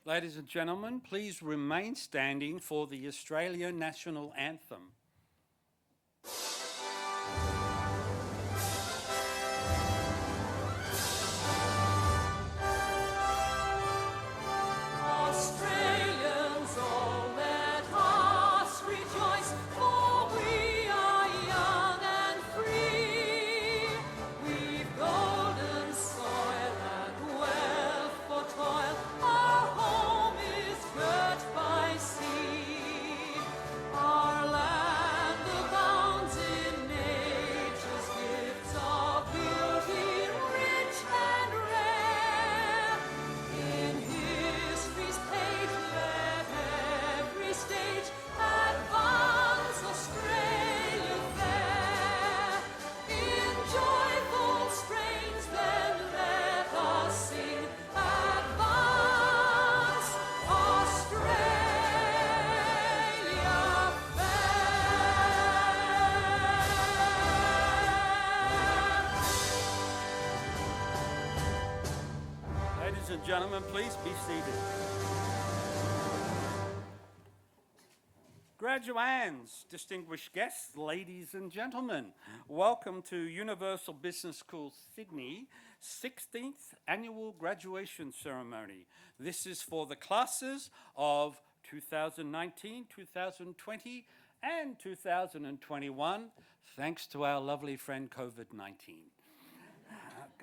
Ladies and gentlemen, please remain standing for the Australian National Anthem. Ladies and gentlemen, please be seated. Graduands, distinguished guests, ladies and gentlemen, welcome to Universal Business School Sydney 16th Annual Graduation Ceremony. This is for the classes of 2019, 2020 and 2021, thanks to our lovely friend COVID-19.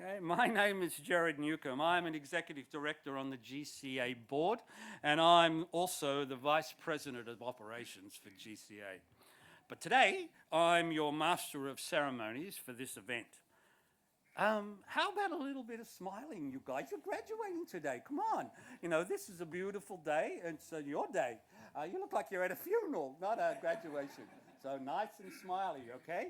Okay, my name is Jared Newcomb. I'm an Executive Director on the GCA board, and I'm also the Vice President of Operations for GCA. But today, I'm your Master of Ceremonies for this event. How about a little bit of smiling, you guys? You're graduating today, come on. You know, this is a beautiful day, and it's your day. You look like you're at a funeral, not a graduation. So nice and smiley, okay?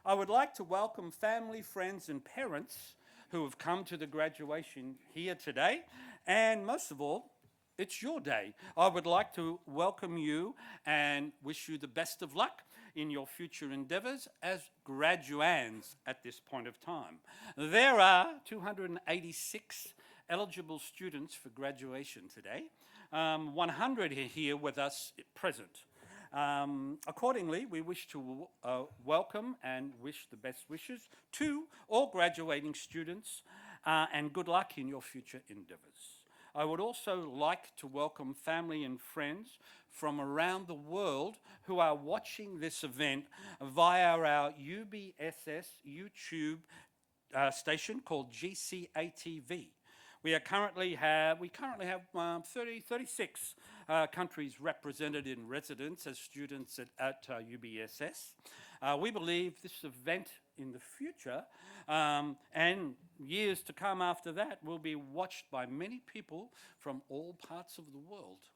I would like to welcome family, friends and parents who have come to the graduation here today. And most of all, it's your day. I would like to welcome you and wish you the best of luck in your future endeavours as graduands at this point of time. There are 286 eligible students for graduation today. 100 are here with us present. Accordingly, we wish to welcome and wish the best wishes to all graduating students and good luck in your future endeavours. I would also like to welcome family and friends from around the world who are watching this event via our UBSS YouTube station called GCA TV. We currently have 36 countries represented in residence as students at UBSS. We believe this event in the future and years to come after that will be watched by many people from all parts of the world.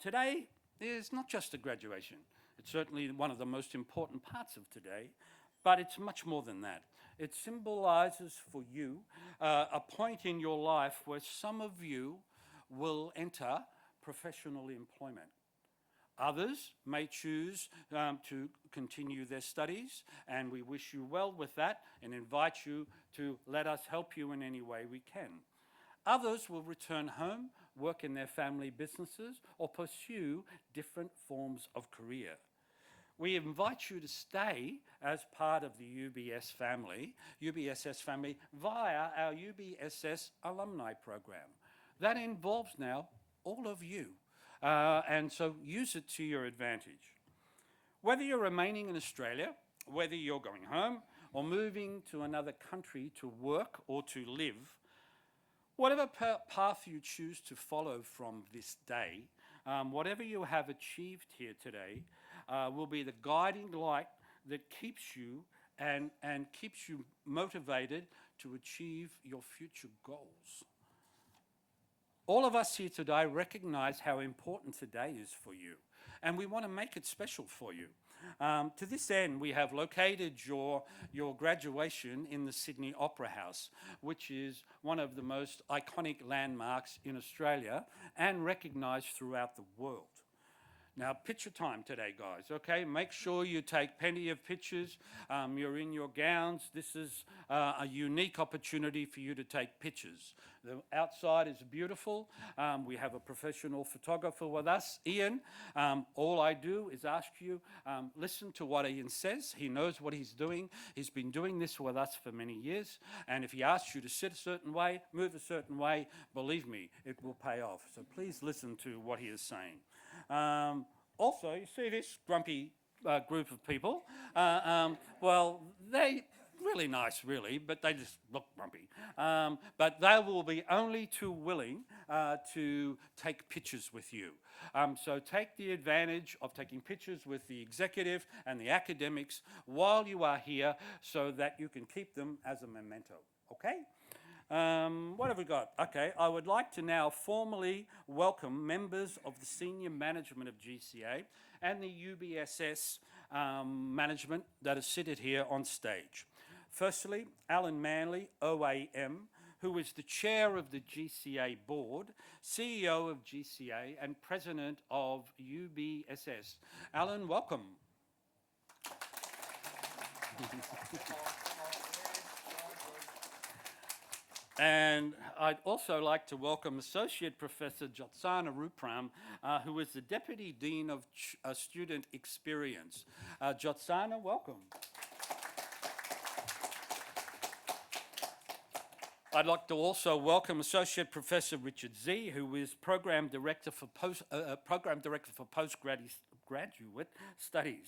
Today is not just a graduation. It's certainly one of the most important parts of today, but it's much more than that. It symbolises for you a point in your life where some of you will enter professional employment. Others may choose to continue their studies, and we wish you well with that and invite you to let us help you in any way we can. Others will return home, work in their family businesses, or pursue different forms of career. We invite you to stay as part of the UBSS family via our UBSS alumni program. That involves now all of you, and so use it to your advantage. Whether you're remaining in Australia, whether you're going home or moving to another country to work or to live, Whatever path you choose to follow from this day, whatever you have achieved here today, will be the guiding light that keeps you and keeps you motivated to achieve your future goals. All of us here today recognize how important today is for you, and we want to make it special for you. To this end, we have located your graduation in the Sydney Opera House, which is one of the most iconic landmarks in Australia and recognised throughout the world. Now, picture time today, guys, okay? Make sure you take plenty of pictures. You're in your gowns. This is a unique opportunity for you to take pictures. The outside is beautiful. We have a professional photographer with us, Ian. All I do is ask you, listen to what Ian says. He knows what he's doing. He's been doing this with us for many years. And if he asks you to sit a certain way, move a certain way, believe me, it will pay off. So please listen to what he is saying. Also, you see this grumpy group of people? Well, they really nice, really, but they just look grumpy. But they will be only too willing to take pictures with you. So take the advantage of taking pictures with the executive and the academics while you are here so that you can keep them as a memento, okay? What have we got? Okay, I would like to now formally welcome members of the senior management of GCA and the UBSS management that is seated here on stage. Firstly, Alan Manley, OAM, who is the chair of the GCA board, CEO of GCA and president of UBSS. Alan, welcome. And I'd also like to welcome Associate Professor Jyotsana Rupram, who is the Deputy Dean of Student Experience. Jyotsana, welcome. I'd like to also welcome Associate Professor Richard Z, who is Program Director for Postgraduate Studies.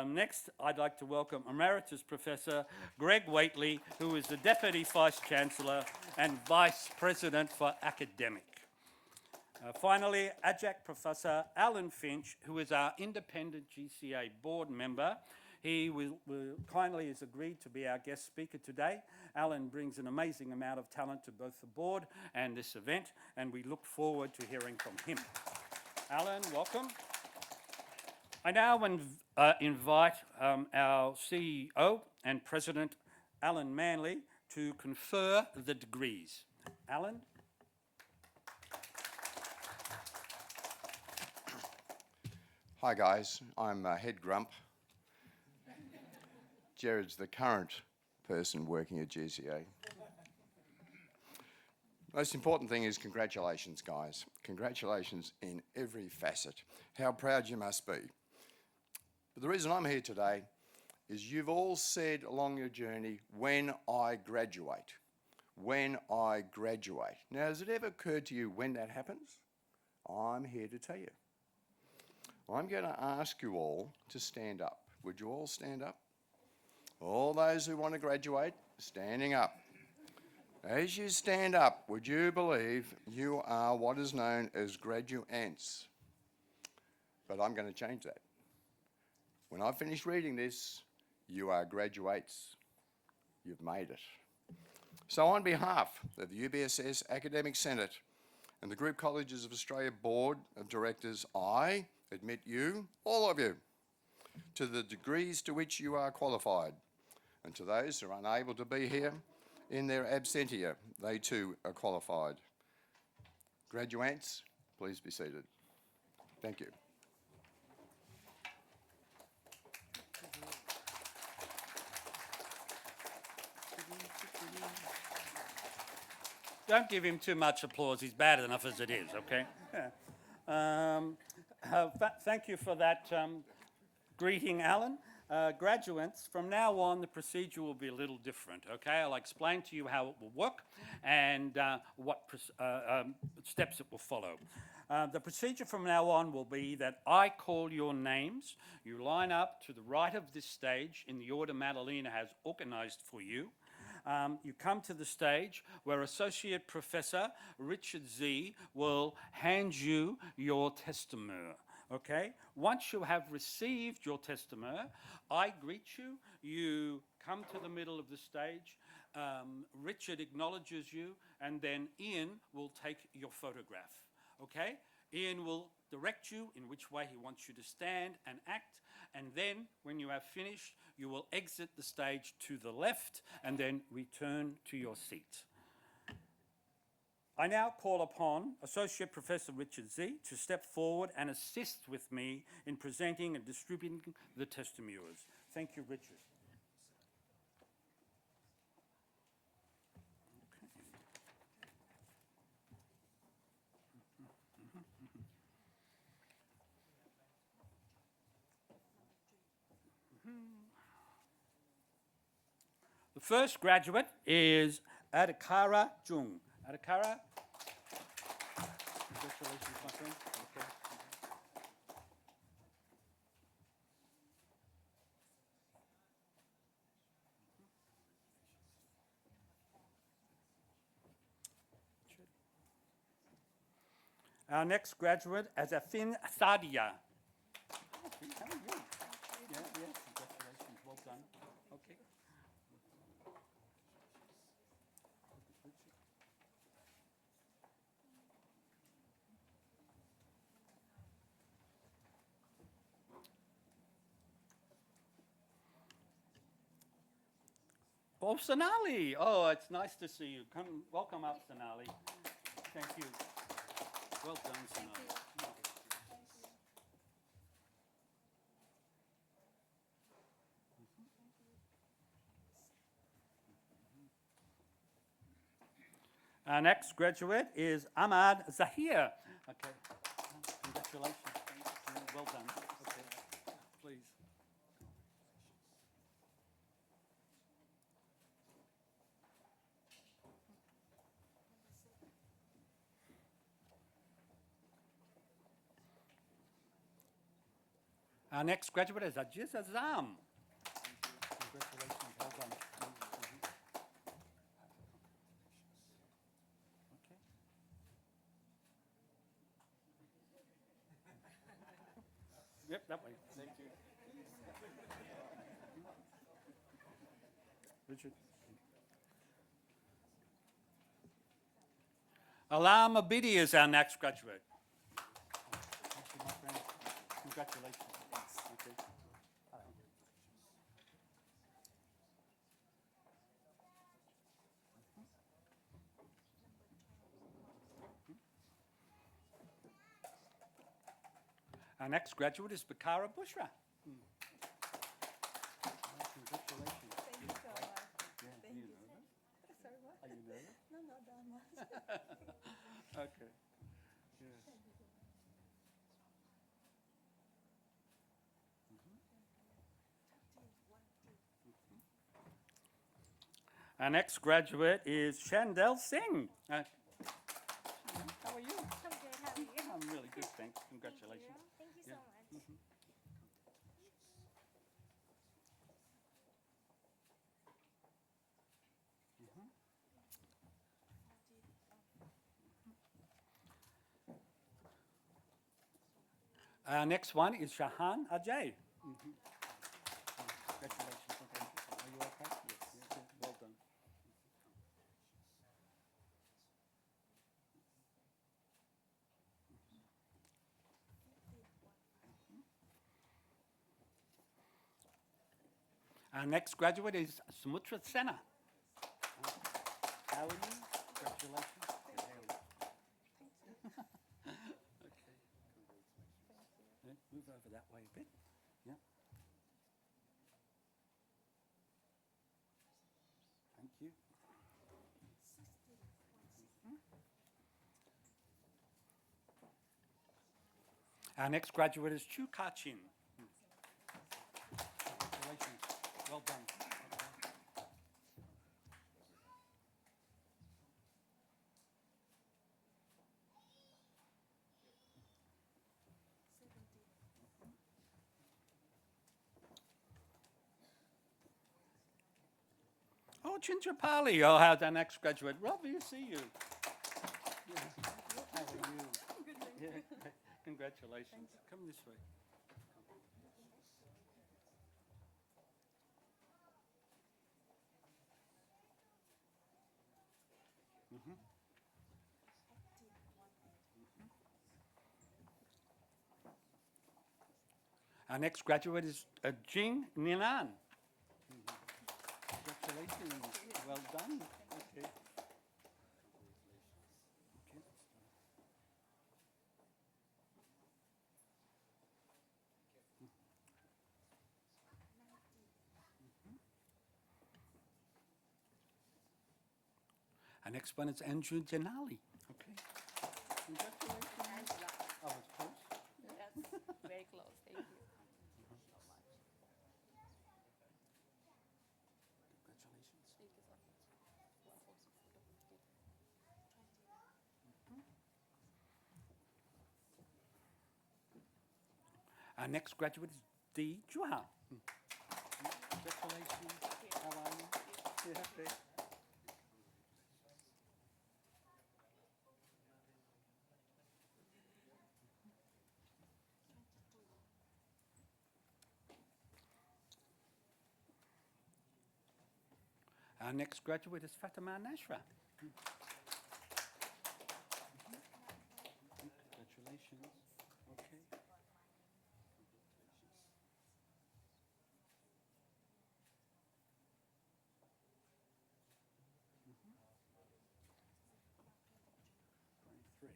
Next, I'd like to welcome Emeritus Professor Greg Waitley, who is the Deputy Vice-Chancellor and Vice President for Academic. Finally, Adjunct Professor Alan Finch, who is our independent GCA board member. He kindly has agreed to be our guest speaker today. Alan brings an amazing amount of talent to both the board and this event, and we look forward to hearing from him. Alan, welcome. I now invite our CEO and President, Alan Manley, to confer the degrees. Alan? Hi guys, I'm Head Grump. Jared's the current person working at GCA. Most important thing is congratulations, guys. Congratulations in every facet. How proud you must be. But the reason I'm here today is you've all said along your journey, when I graduate. When I graduate. Now, has it ever occurred to you when that happens? I'm here to tell you. I'm going to ask you all to stand up. Would you all stand up? All those who want to graduate, standing up. As you stand up, would you believe you are what is known as graduates? But I'm going to change that. When I finish reading this, you are graduates. You've made it. So on behalf of the UBSS Academic Senate and the Group Colleges of Australia Board of Directors, I admit you, all of you, to the degrees to which you are qualified. And to those who are unable to be here in their absentia, they too are qualified. Graduates, please be seated. Thank you. Don't give him too much applause. He's bad enough as it is, okay? Thank you for that greeting, Alan. Graduates, from now on, the procedure will be a little different, okay? I'll explain to you how it will work and what steps it will follow. The procedure from now on will be that I call your names. You line up to the right of this stage in the order Madalena has organised for you. you come to the stage where Associate Professor Richard Z will hand you your testimony. Okay? Once you have received your testimony, I greet you. You come to the middle of the stage. Richard acknowledges you, and then Ian will take your photograph. Okay? Ian will direct you in which way he wants you to stand and act, and then when you have finished, you will exit the stage to the left and then return to your seat. I now call upon Associate Professor Richard Z to step forward and assist with me in presenting and distributing the testimonials. Thank you, Richard. The first graduate is Adhikara Jung. Adhikara, congratulations, my friend. Okay. Our next graduate is Afin Sadia. How are you? Yeah, congratulations, well done. Okay. Oh, Sonali. Oh, it's nice to see you. Come, welcome up, Sonali. Thank you. Well done, Sonali. Our next graduate is Ahmad Zahir. Okay. Congratulations. Well done. Okay. Please. Our next graduate is Ajiz Azam. Congratulations. Well done. Okay. Yep, that way. Thank you. Richard. Alam Abidi is our next graduate. Thank you, my friend. Congratulations. Okay. Our next graduate is Bakara Bushra. Congratulations. Thank you so much. Yeah, Thank you you. know that? Sorry, what? Are you nervous? No, not that much. Okay. Yeah. Our next graduate is Chandel Singh. How are you? I'm good. How are you? I'm really good, thanks. Congratulations. Thank you so much. Our next one is Shahan Ajay. Congratulations. Okay. Are you okay? Yes. Good. Well done. Our next graduate is Sumutra Sena. How are you? Congratulations. Okay. Yeah, move over that way a bit. Yeah. Thank you. Our next graduate is Chu Ka-chin. Congratulations. Well done. Oh, Chinchapali. Oh, how's our next graduate? Lovely to see you. Yeah. How are you? Good, thank Yeah. you. Congratulations. Come this way. Our next graduate is Jing Ninan. Congratulations. Well done. Okay. Our next one is Andrew Janali. Okay. Congratulations. Oh, it's close. Yes, very close. Thank you. Congratulations. Thank you so much. Our next graduate is Dee Juha. Congratulations. How are you? Yeah, okay. Our next graduate is Fatima Nashra. Congratulations. Okay. Three.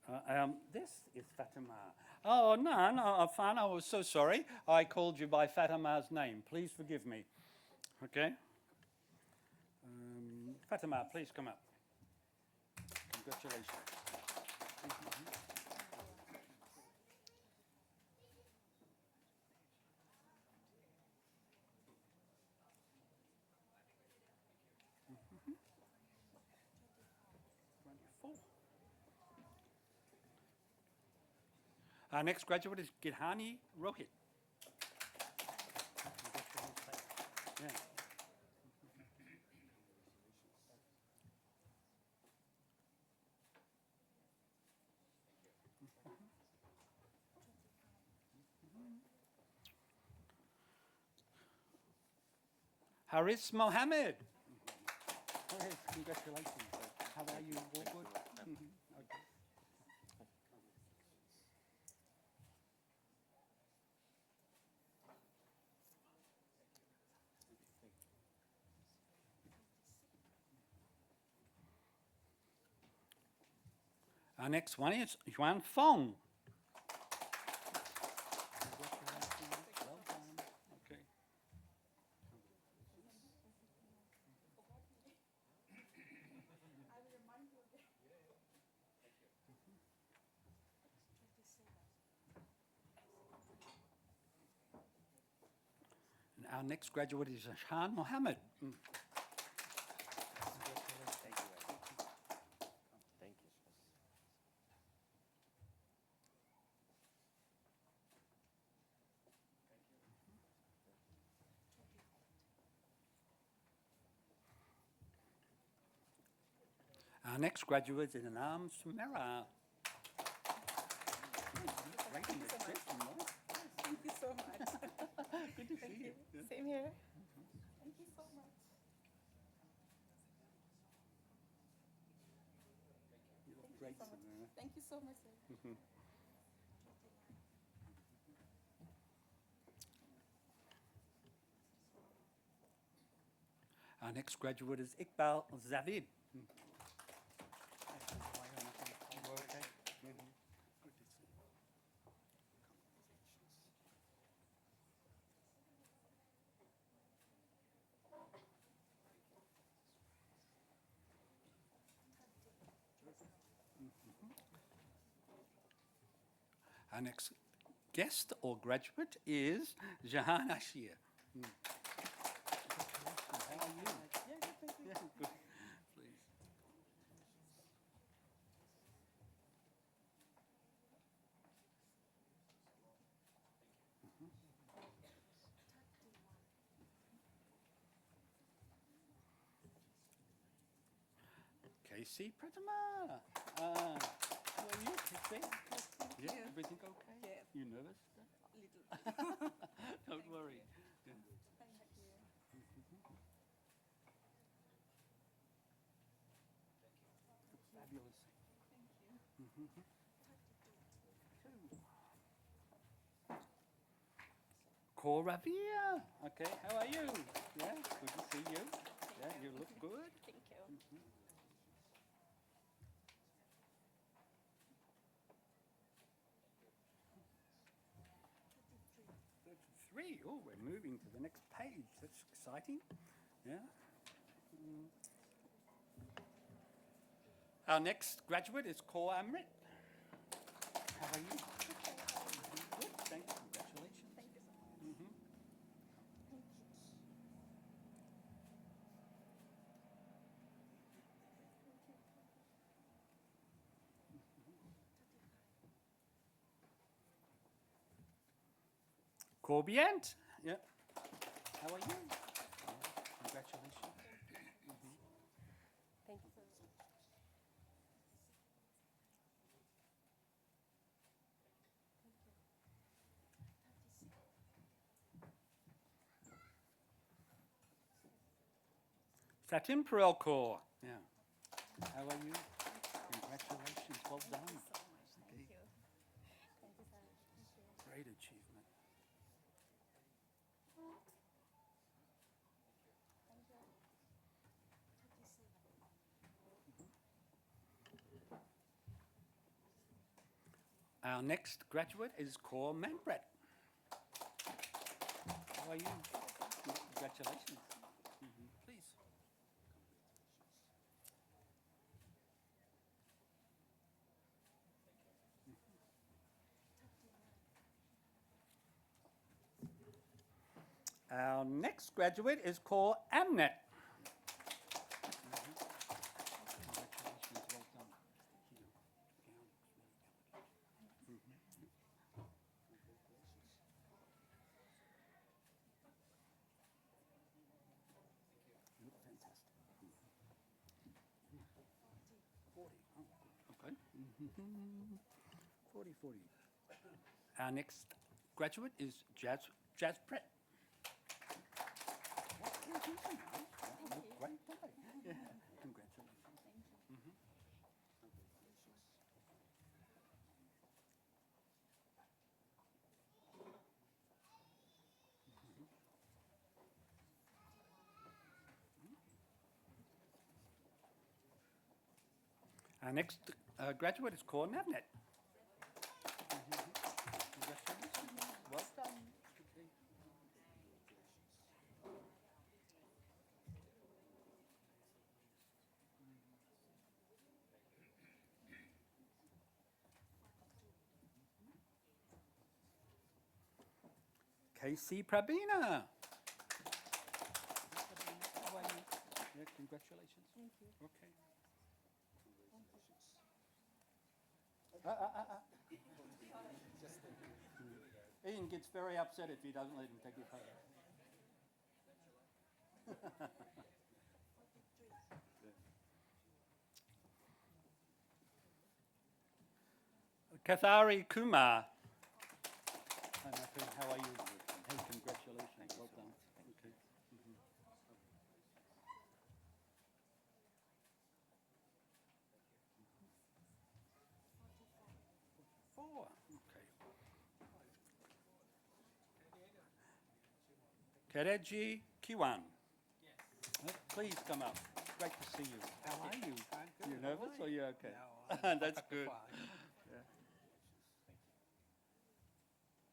Okay. This is Fatima. Oh, no, Afan, I was so sorry. I called you by Fatima's name. Please forgive me. Okay? Fatima, please come up. Congratulations. Our next graduate is Gidhani Rohit. Yeah. Haris Mohammed. Haris, congratulations. How are you? All good? Okay. Our next one is Yuan Fong. Congratulations. Well done. Okay. And our next graduate is Ashan Mohammed. Thank you. Our next graduate is Anam Sumera. Thank you so much. Good to Thank see you. you. Same here. Thank you so much. Great, so much. Samira. Thank you so much, sir. Our next graduate is Iqbal Zavid. Our next guest or graduate is Jahan Ashir. How are you? Yeah, good, thank you. Yeah, good. Please. Casey Pratama. How are you, Casey? Yeah, everything okay? Yeah. You nervous? Little. Don't worry. Yeah. Thank you. Fabulous. Thank you. Coravia. Okay, how are you? Yeah, good to see you. Yeah, you look good. Thank you. Three. Oh, we're moving to the next page. That's exciting. Yeah. Our next graduate is Kaur Amrit. How are you? Good, thank you. Congratulations. Thank you so much. Thank you. Corbient. Yeah. How are you? Congratulations. Thank you so much. Satin Perel Kaur. Yeah. How are you? Congratulations. Well done. So much. Thank you. Thank you so much. Thank you. Great achievement. Our next graduate is Kaur Manbret. How are you? Congratulations. Please. Our next graduate is Kaur Amnet. Congratulations, well done. You look fantastic. 40. Oh, okay. 40. Our next graduate is Jazz Brett. Great boy. Yeah. Congratulations. Our next graduate is Kaur Navnet. Congratulations. Well done. Casey Prabina. How are you? Yeah, congratulations. Thank you. Okay. Ian gets very upset if he doesn't let him take your photo. Kathari Kumar. Hi, my friend. How are you? Hey, congratulations. Well done. Okay. Four. Okay. Kereji Kiwan. Please come up. Great to see you. How are you? I'm good. You How nervous are or you? you okay? No, That's good. fine.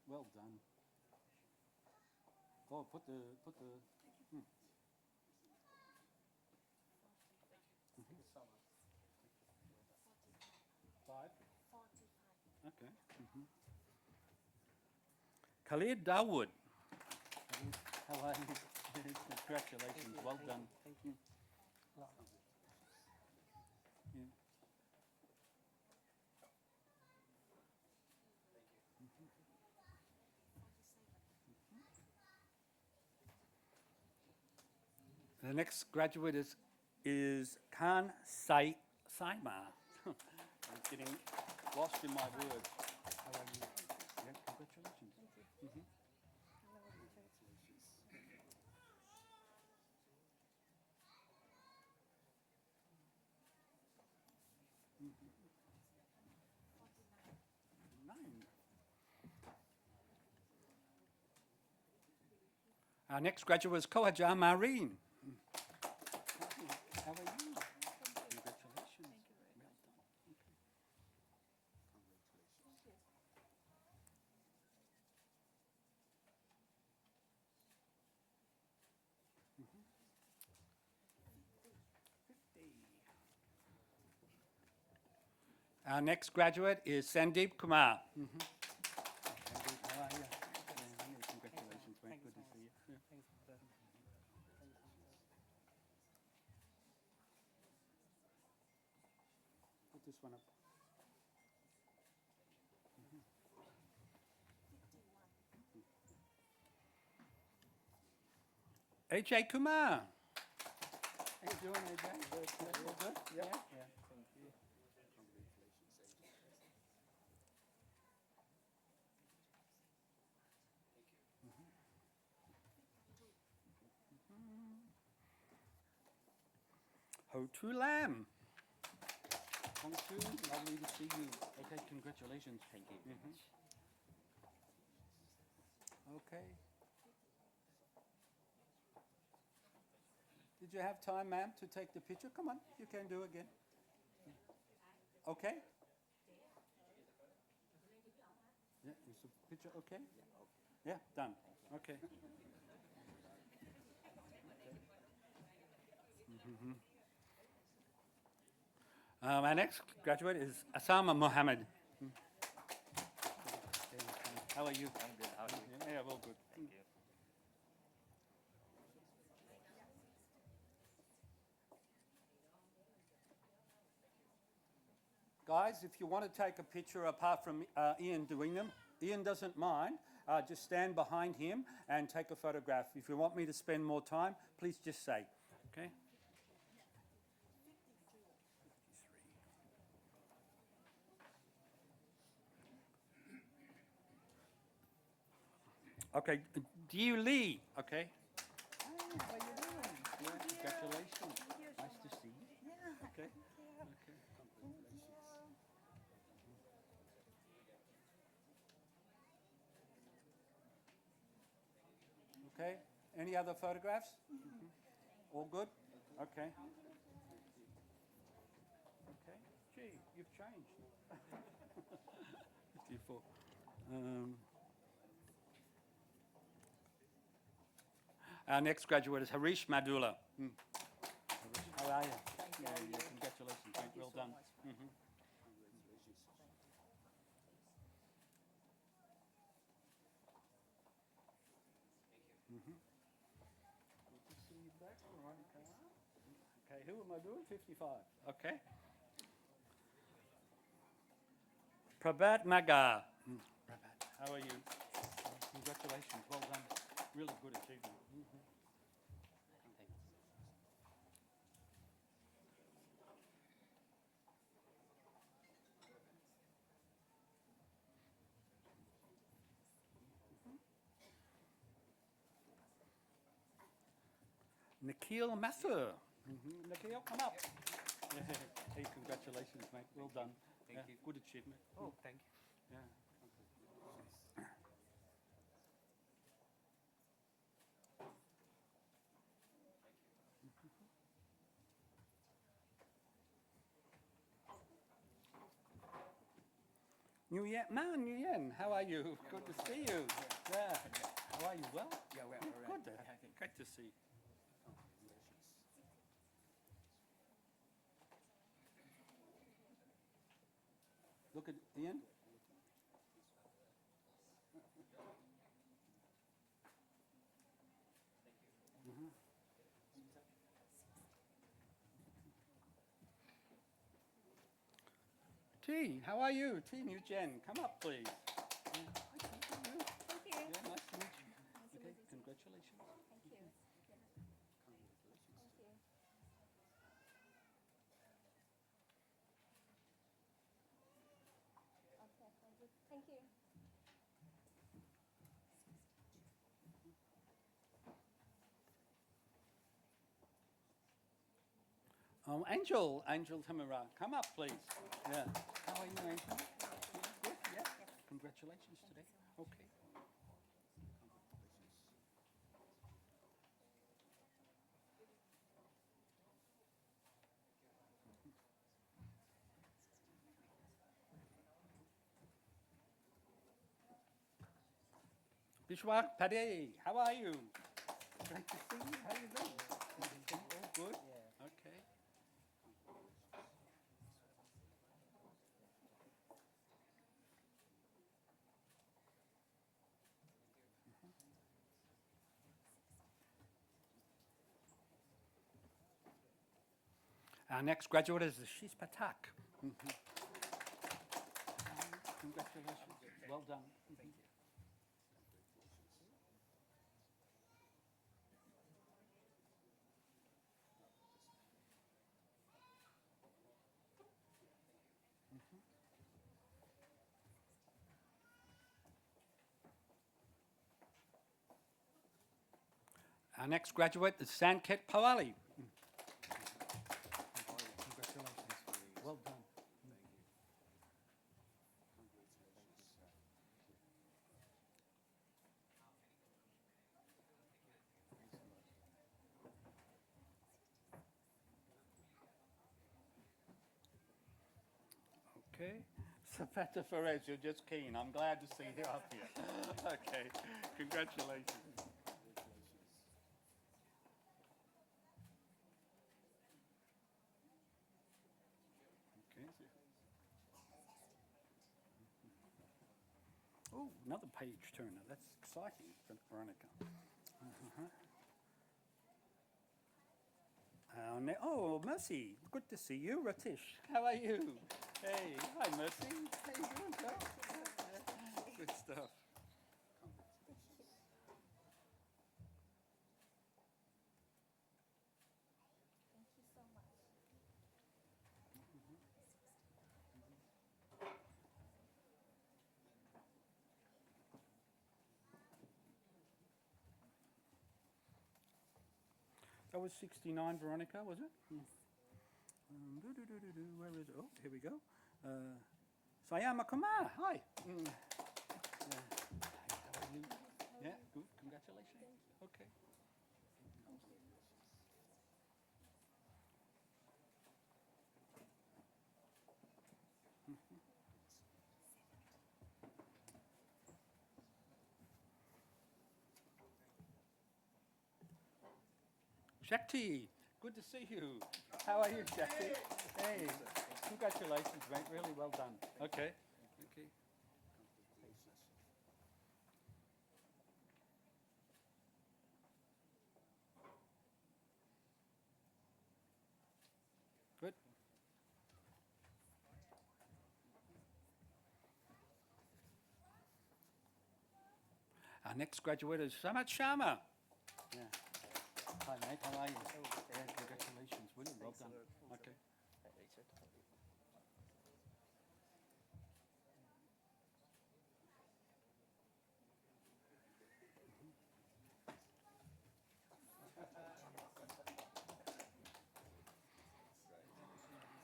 Well done. Oh, put the. Five. Okay. Khalid Dawood. How are you? Congratulations. Well done. Thank you. Yeah. The next graduate is Khan Sai Saima. I'm getting lost in my words. How are you? Yeah, congratulations. Nine. Our next graduate is Kohajar Marine. How are you? Congratulations. Well done. Our next graduate is Sandeep Kumar. Sandeep, how are you? Congratulations, mate. Good to see you. Yeah. Put this one up. AJ Kumar. How you doing, AJ? All good? Yeah. Thank you. Ho Tu Lam. Hong Tu, lovely to see you. Okay, congratulations. Thank you. Okay. Did you have time, ma'am, to take the picture? Come on, you can do again. Okay? Yeah, is the picture okay? Yeah, done. Okay. Our next graduate is Asama Mohammed. How are you? I'm good. How are you? Yeah, well, good. Thank you. Guys, if you want to take a picture apart from Ian doing them, Ian doesn't mind. Just stand behind him and take a photograph. If you want me to spend more time, please just say. Okay? Okay, Diu Lee. Okay. Hey, how are you doing? Yeah, congratulations. Nice to see you. Yeah. Okay. Okay. Any other photographs? All good? Okay. Okay. Gee, you've changed. Beautiful. Our next graduate is Harish Madula. Harish, how are you? Thank you. Yeah, congratulations, mate. Well done. Good to see you back, Veronica. Okay, who am I doing? 55. Okay. Prabhat Magar. Prabhat, how are you? Congratulations, well done. Really good achievement. Nikhil Mathur. Nikhil, come up. Hey, congratulations, mate. Well done. Thank you. Good achievement. Oh, thank you. Yeah. Nguyen, Nguyen, how are you? Good to see you. Yeah. How are you? Well? Yeah, we're Good, all right. good. Great to see. Look at Ian. T, how are you? T New Jen, come up, please. Yeah. Hi, T, how are you? Thank you. Yeah, nice to meet you. Nice to Okay, meet you. congratulations. Thank you. Thank you. Angel Tamara, come up, please. Yeah. How are you, Angel? Good, yeah. Congratulations today. Okay. Bishwak Padey, how are you? Great to see you. How you doing? All good? Okay. Our next graduate is Ashish Patak. Congratulations. Well done. Thank you. Our next graduate is Sanket Pawali. Congratulations. Well done. Okay. Sapata Perez, you're just keen. I'm glad to see you up here. Okay. Congratulations. Okay. Oh, another page turner. That's exciting, Veronica. Oh, Mercy. Good to see you. Ratish, how are you? Hey, hi, Mercy. How you doing, girl? Good stuff. Thank you so much. That was 69, Veronica, was it? Where is it? Oh, here we go. Sayama Kumar, hi. Yeah. How are you? Yeah, good. Congratulations. Okay. Shakti, good to see you. How are you, Shakti? Hey, congratulations, mate. Really well done. Okay. Okay. Good. Our next graduate is Samat Sharma. Yeah. Hi, mate. How are you? Yeah, congratulations. Really well done. Okay.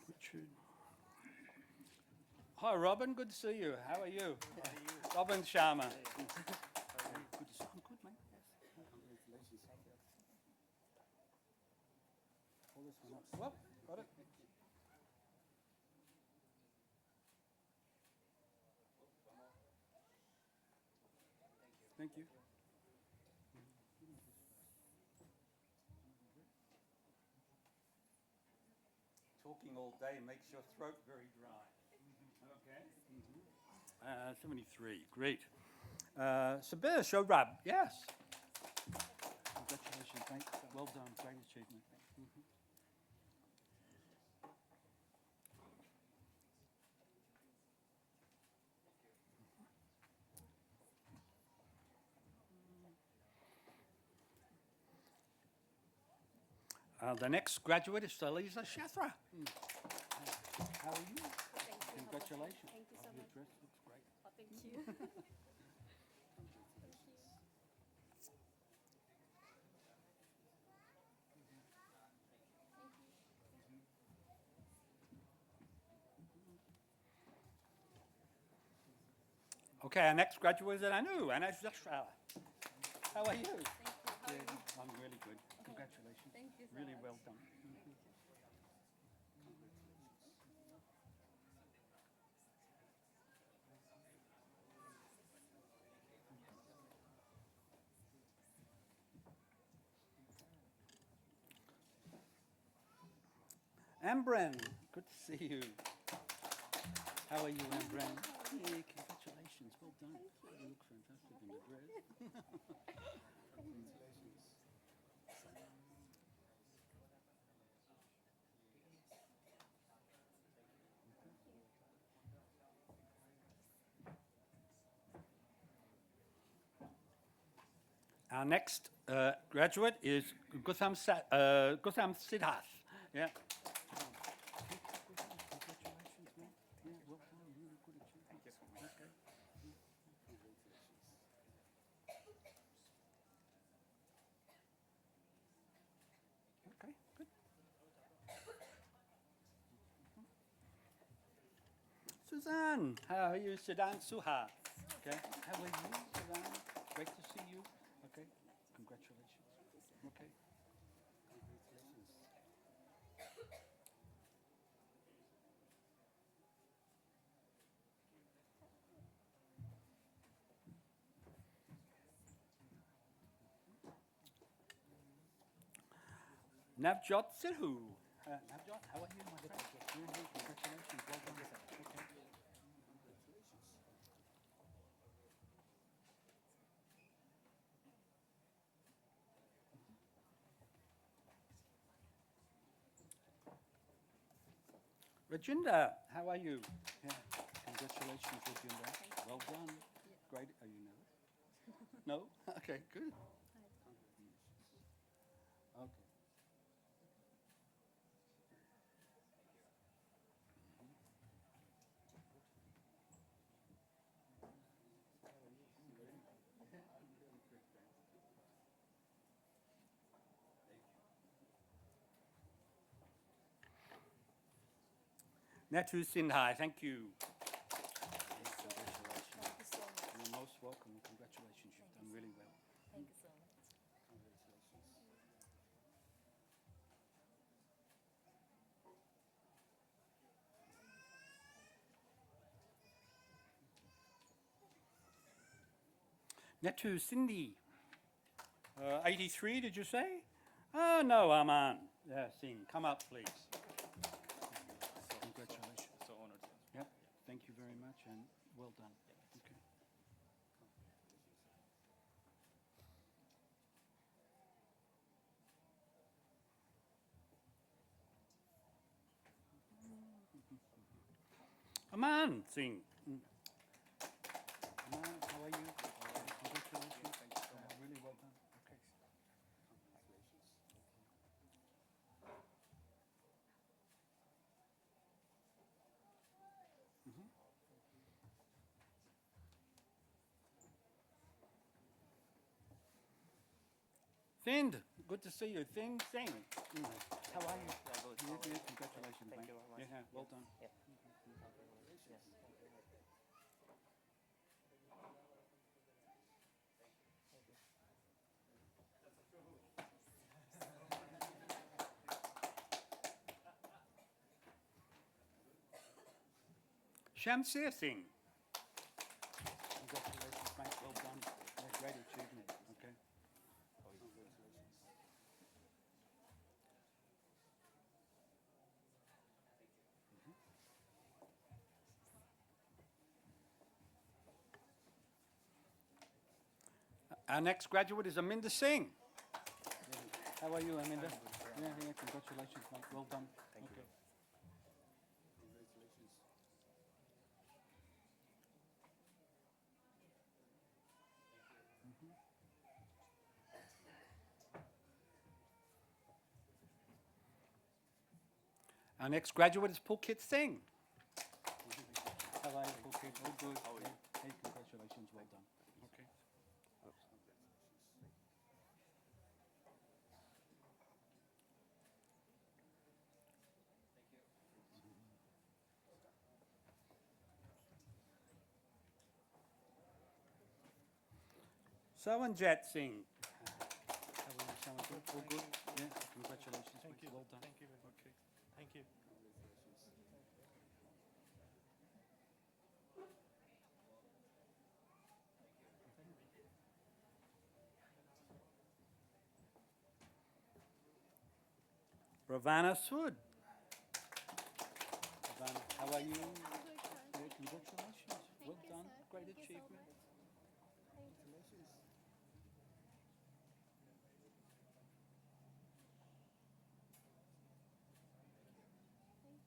Richard. Hi, Robin. Good to see you. How are you? Robin Sharma. Good to see you. I'm good, mate. Congratulations. Pull this one up. Well, got it. Thank you. Talking all day makes your throat very dry. Okay. 73. Great. Sabir Shorab. Yes. Congratulations, mate. Well done. Great achievement. The next graduate is Salisa Shathra. How are you? Thank you. Congratulations. Thank you so Your much. dress looks great. Oh, thank you. Thank you. Thank you. Okay, our next graduate is Anu. Anu Joshua. How are you? Thank you. How are you? I'm really good. Congratulations. Thank you so Really much. well done. Ambren, good to see you. How are you, Ambren? Yeah, congratulations. Well done. You look fantastic in the dress. Our next graduate is Gutham Siddharth. Yeah. Congratulations, man. Yeah, well done. Really good achievement. Okay. Okay, good. Suzanne, how are you? Suzanne Suha. Okay, how are you, Suzanne? Great to see you. Okay, congratulations. Okay. Navjot Sidhu. Navjot, how are you, my friend? Yeah, congratulations. Well done. Okay. Rajinda, how are you? Yeah, congratulations, Rajinda. Well done. Great. Are you nervous? No? Okay, good. Okay. Natu Sindhai, thank you. Congratulations. Thank you so much. You're most welcome. Congratulations. You've done really well. Thank you so much. Natu Cindy. 83, did you say? Oh, no, Aman. Yeah, Singh. Come up, please. Congratulations. So honored. Yep. Thank you very much and well done. Okay. Aman Singh. Aman, how are you? Congratulations. Really well done. Okay. Thind, good to see you. Thind Singh. How are you? Yeah, good. Yeah, congratulations, Thank mate. you very much. Yeah, well done. Yeah. Yes. Shamsir Singh. Congratulations, mate. Well done. Yeah, great achievement. Okay. Our next graduate is Aminda Singh. How are you, Aminda? Yeah, congratulations, mate. Well done. Thank you. Our next graduate is Pulkit Singh. How are you, Pulkit? All good. How are you? Yeah. Hey, congratulations. Well done. Okay. Sowanjat Singh. How are you, Sowanjat? All good? Yeah, congratulations. Thank you. Well done. Thank you very much. Okay. Thank you. Ravana Sood. Ravana, how are you? Yeah, congratulations. Well you, done. sir. Great Thank you so achievement. much. Thank you. Thank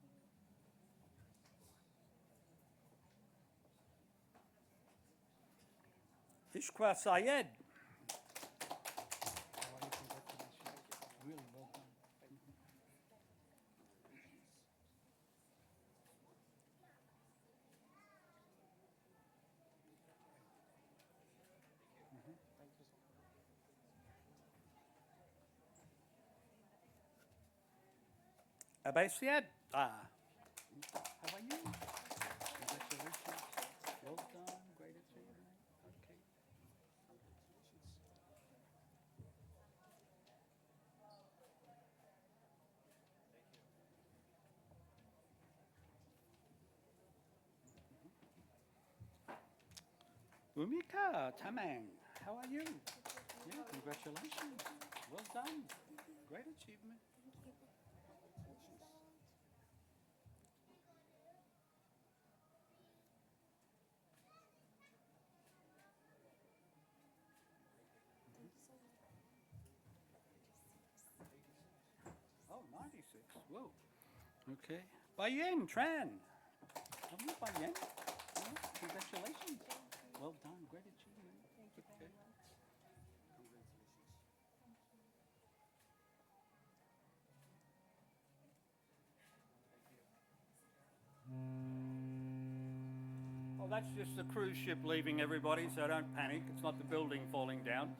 you. Ishqa Syed. How are you? Congratulations. Really well done. Thank you so much. Abay Syed. Ah. How are you? Congratulations. Well done. Great achievement. Okay. Umika Tamang. How are you? Yeah, congratulations. Well done. Great achievement. Oh, 96. Whoa. Okay. Bayen Tran. Have you Bayen? Yeah, congratulations. Well done. Great achievement. Thank you very much. Well, that's just the cruise ship leaving, everybody, so don't panic. It's not the building falling down.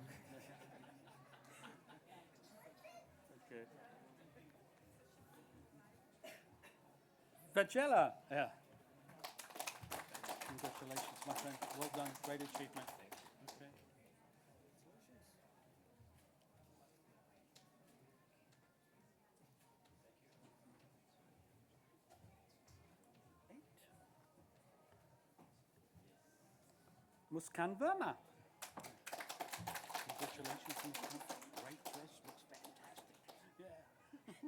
Okay. Vagella. Yeah. Congratulations, my friend. Well done. Great achievement. Okay. Muskan Verma. Congratulations, Muskan. Great dress. Looks fantastic. Yeah.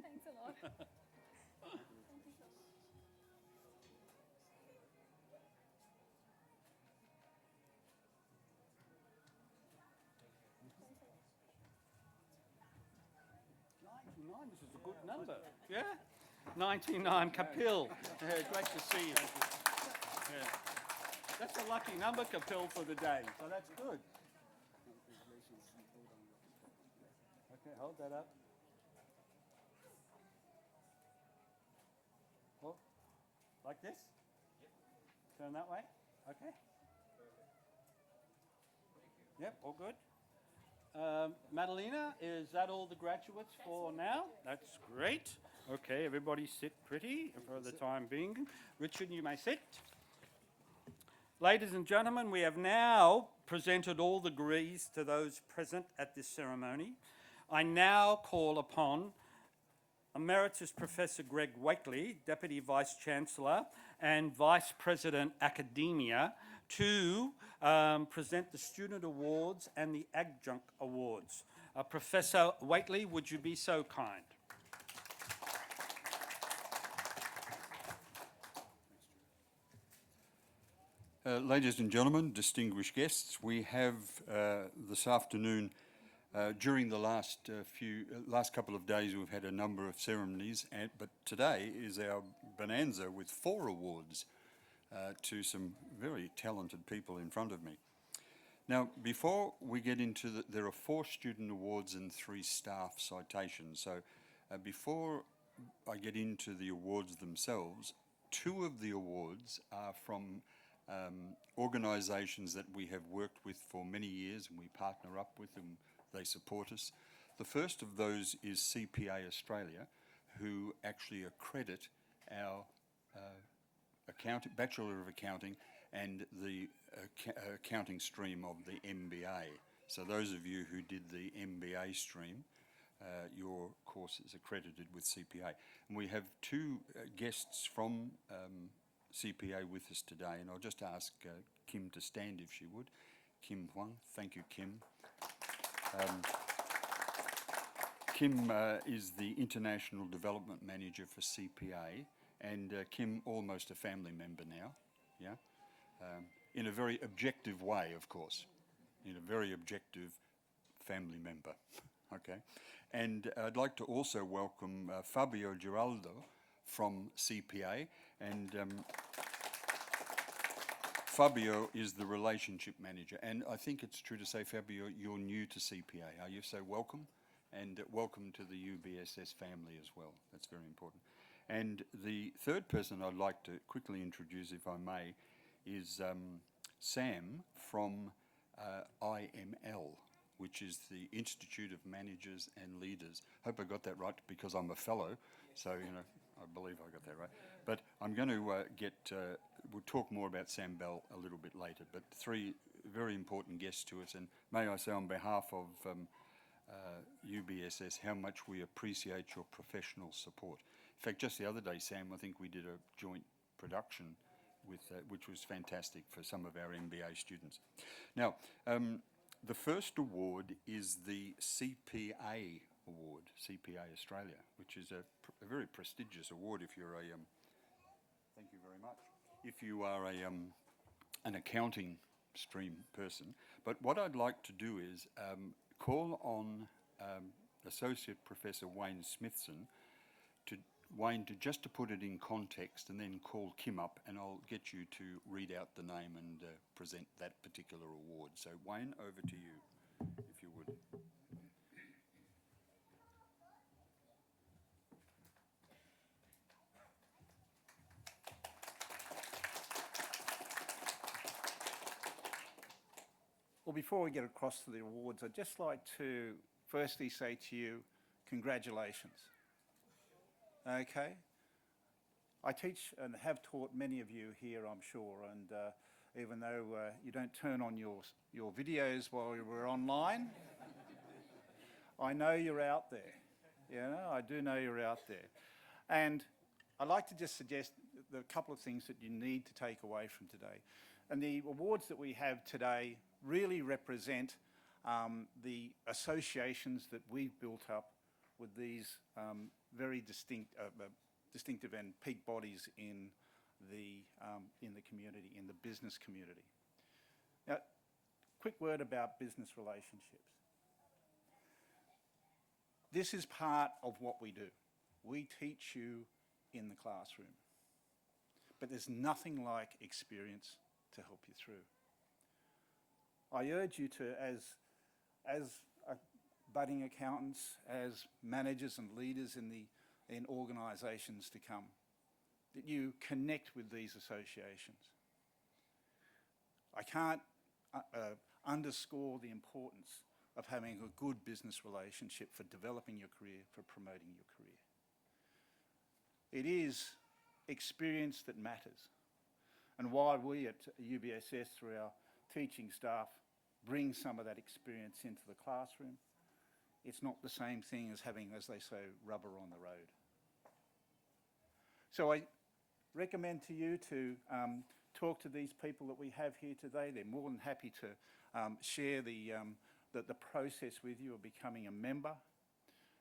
Thanks a lot. Thank you so much. Thanks a lot. 99, this is a good number. Yeah? 99, Kapil. Yeah, great to see you. Yeah. That's a lucky number, Kapil, for the day, so that's good. Okay, hold that up. Oh, like this? Turn that way? Okay. Yep, all good. Madalena, is that all the graduates for now? That's great. Okay, everybody sit pretty for the time being. Richard, you may sit. Ladies and gentlemen, we have now presented all the degrees to those present at this ceremony. I now call upon Emeritus Professor Greg Wakely, Deputy Vice Chancellor and Vice President Academia, to present the Student Awards and the Adjunct Awards. Professor Wakely, would you be so kind? Ladies and gentlemen, distinguished guests, we have this afternoon, during the last couple of days, we've had a number of ceremonies, but today is our bonanza with 4 awards to some very talented people in front of me. Now, before we get into there are 4 student awards and 3 staff citations. So before I get into the awards themselves, 2 of the awards are from organisations that we have worked with for many years, and we partner up with them. They support us. The first of those is CPA Australia, who actually accredit our Bachelor of Accounting and the accounting stream of the MBA. So those of you who did the MBA stream, your course is accredited with CPA. And we have two guests from CPA with us today, and I'll just ask Kim to stand if she would. Kim Huang, thank you, Kim. Kim is the International Development Manager for CPA, and Kim, almost a family member now, yeah? In a very objective way, of course, in a very objective family member, okay? And I'd like to also welcome Fabio Giraldo from CPA, and Fabio is the Relationship Manager, and I think it's true to say, Fabio, you're new to CPA, are you? So welcome, and welcome to the UBSS family as well. That's very important. And the third person I'd like to quickly introduce, if I may, is Sam from IML, which is the Institute of Managers and Leaders. Hope I got that right because I'm a fellow, so, you know, I believe I got that right. But I'm going to we'll talk more about Sam Bell a little bit later, but three very important guests to us, and may I say on behalf of UBSS how much we appreciate your professional support. In fact, just the other day, Sam, I think we did a joint production with, which was fantastic for some of our MBA students. Now, the first award is the CPA Award, CPA Australia, which is a very prestigious award if you're a, thank you very much, if you are an accounting stream person. But what I'd like to do is call on Associate Professor Wayne Smithson to just to put it in context, and then call Kim up, and I'll get you to read out the name and present that particular award. So Wayne, over to you, if you would. Well, before we get across to the awards, I'd just like to firstly say to you, congratulations. Okay? I teach and have taught many of you here, I'm sure, and even though you don't turn on your videos while we're online, I know you're out there. You know, I do know you're out there. And I'd like to just suggest a couple of things that you need to take away from today. And the awards that we have today really represent the associations that we've built up with these very distinctive and peak bodies in the community, in the business community. Now, quick word about business relationships. This is part of what we do. We teach you in the classroom, but there's nothing like experience to help you through. I urge you to, as budding accountants, as managers and leaders in organisations to come, that you connect with these associations. I can't underscore the importance of having a good business relationship for developing your career, for promoting your career. It is experience that matters. And why we at UBSS, through our teaching staff, bring some of that experience into the classroom, it's not the same thing as having, as they say, rubber on the road. So I recommend to you to talk to these people that we have here today. They're more than happy to share the process with you of becoming a member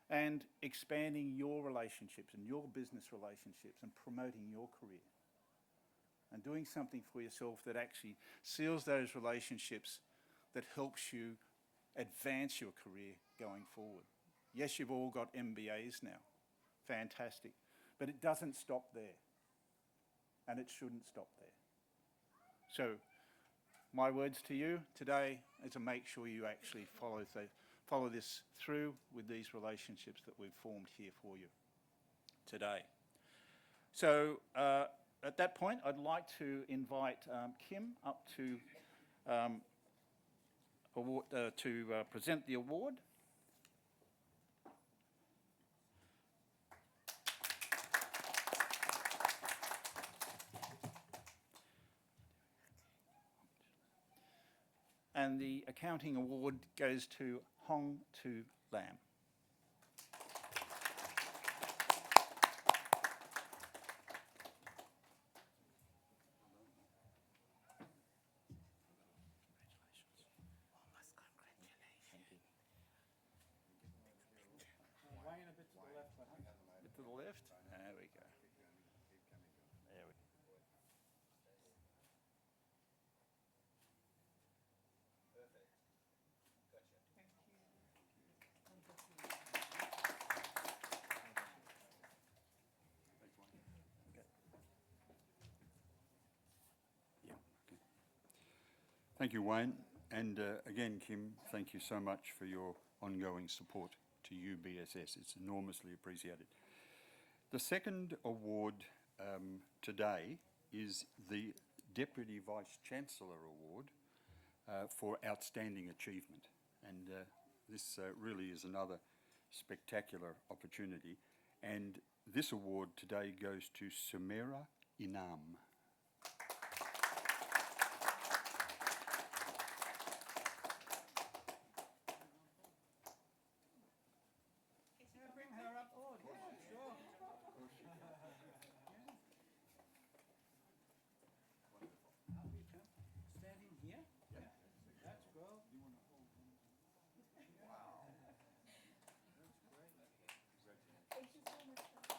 and expanding your relationships and your business relationships and promoting your career and doing something for yourself that actually seals those relationships, that helps you advance your career going forward. Yes, you've all got MBAs now. Fantastic. But it doesn't stop there. And it shouldn't stop there. So my words to you today is to make sure you actually follow this through with these relationships that we've formed here for you today. So at that point, I'd like to invite Kim up to present the award. And the accounting award goes to Hong Tu Lam. Wayne, a bit to the left, I think. Bit to the left. There we go. There we Yeah, okay. Thank you, Wayne. And again, Kim, thank you so much for your ongoing support to UBSS. It's enormously appreciated. The second award today is the Deputy Vice-Chancellor Award for Outstanding Achievement. And this really is another spectacular opportunity. And this award today goes to Sumera Inam. Can I bring her up? Oh, yeah, sure. Standing here? Yeah. That's good. You want to hold on? Wow. That's great. Thank you so much. Sir.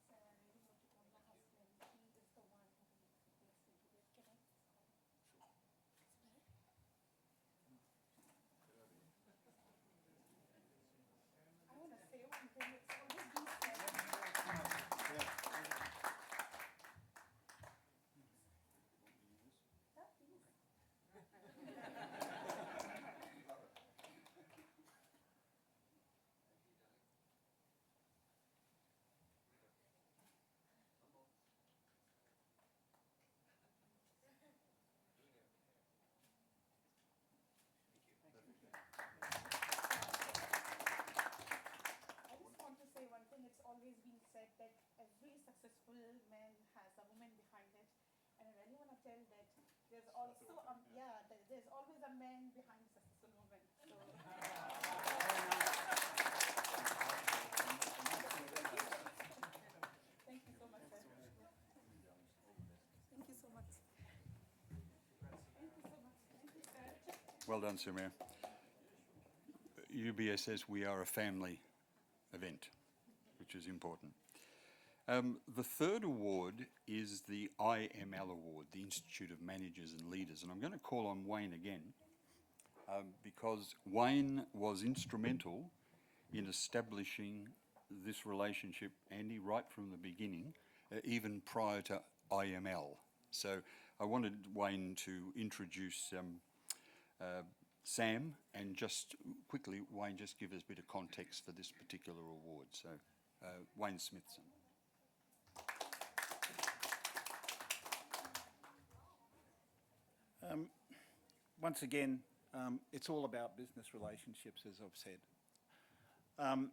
Sir, I really want to call my husband. He is the one who makes me do this. Can I? I want to say one thing. It's always been said. That is. I just want to say one thing. It's always been said that every successful man has a woman behind it, and I really want to tell that there's also there's always a man behind a successful woman. So thank you so much, sir. Thank you so much. Thank you so much. Thank you, sir. Well done, Sumera. UBSS, we are a family event, which is important. The third award is the IML Award, the Institute of Managers and Leaders. And I'm going to call on Wayne again because Wayne was instrumental in establishing this relationship, Andy, right from the beginning, even prior to IML. So I wanted Wayne to introduce Sam, and just quickly, Wayne, just give us a bit of context for this particular award. So, Wayne Smithson. Once again, it's all about business relationships, as I've said.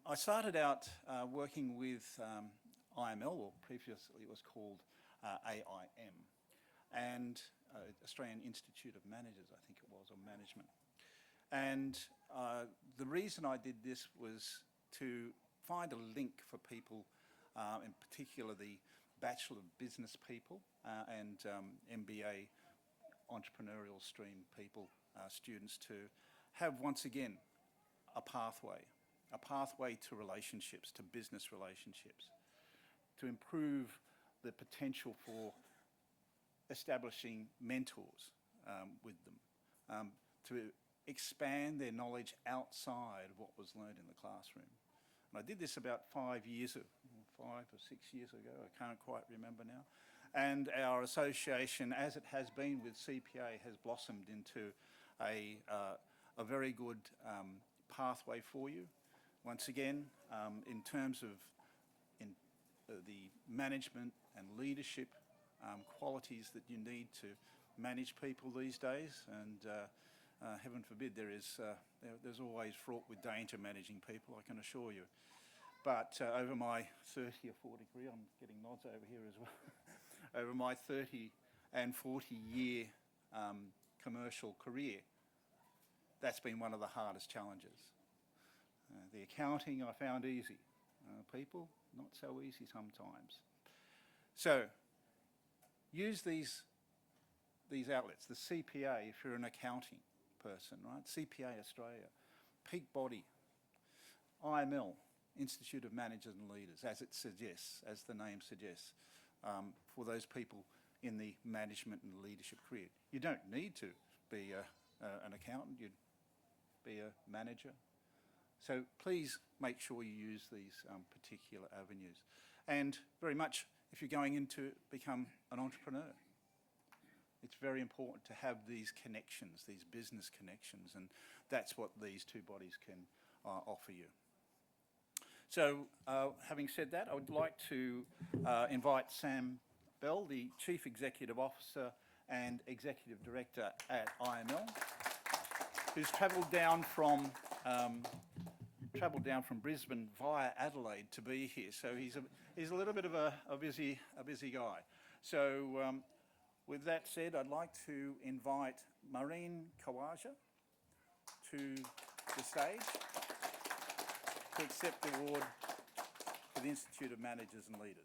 I started out working with IML, or previously it was called AIM, and Australian Institute of Managers, I think it was, or Management. And the reason I did this was to find a link for people, in particular the Bachelor of Business people and MBA entrepreneurial stream people, students, to have once again a pathway to relationships, to business relationships, to improve the potential for establishing mentors with them, to expand their knowledge outside of what was learned in the classroom. And I did this about 5 or 6 years ago, I can't quite remember now. And our association, as it has been with CPA, has blossomed into a very good pathway for you. Once again, in terms of the management and leadership qualities that you need to manage people these days, and heaven forbid, there's always fraught with danger managing people, I can assure you. But over my 30 or 40 career, I'm getting nods over here as well, over my 30 and 40 year commercial career, that's been one of the hardest challenges. The accounting I found easy. People, not so easy sometimes. So, use these outlets, the CPA if you're an accounting person, right? CPA Australia, Peak Body, IML, Institute of Managers and Leaders, as it suggests, as the name suggests, for those people in the management and leadership career. You don't need to be an accountant, you'd be a manager. So please make sure you use these particular avenues. And very much, if you're going into become an entrepreneur, it's very important to have these connections, these business connections, and that's what these two bodies can offer you. So, having said that, I would like to invite Sam Bell, the Chief Executive Officer and Executive Director at IML, who's travelled down from Brisbane via Adelaide to be here. So he's a little bit of a busy guy. So with that said, I'd like to invite Maureen Kawaja to the stage to accept the award for the Institute of Managers and Leaders.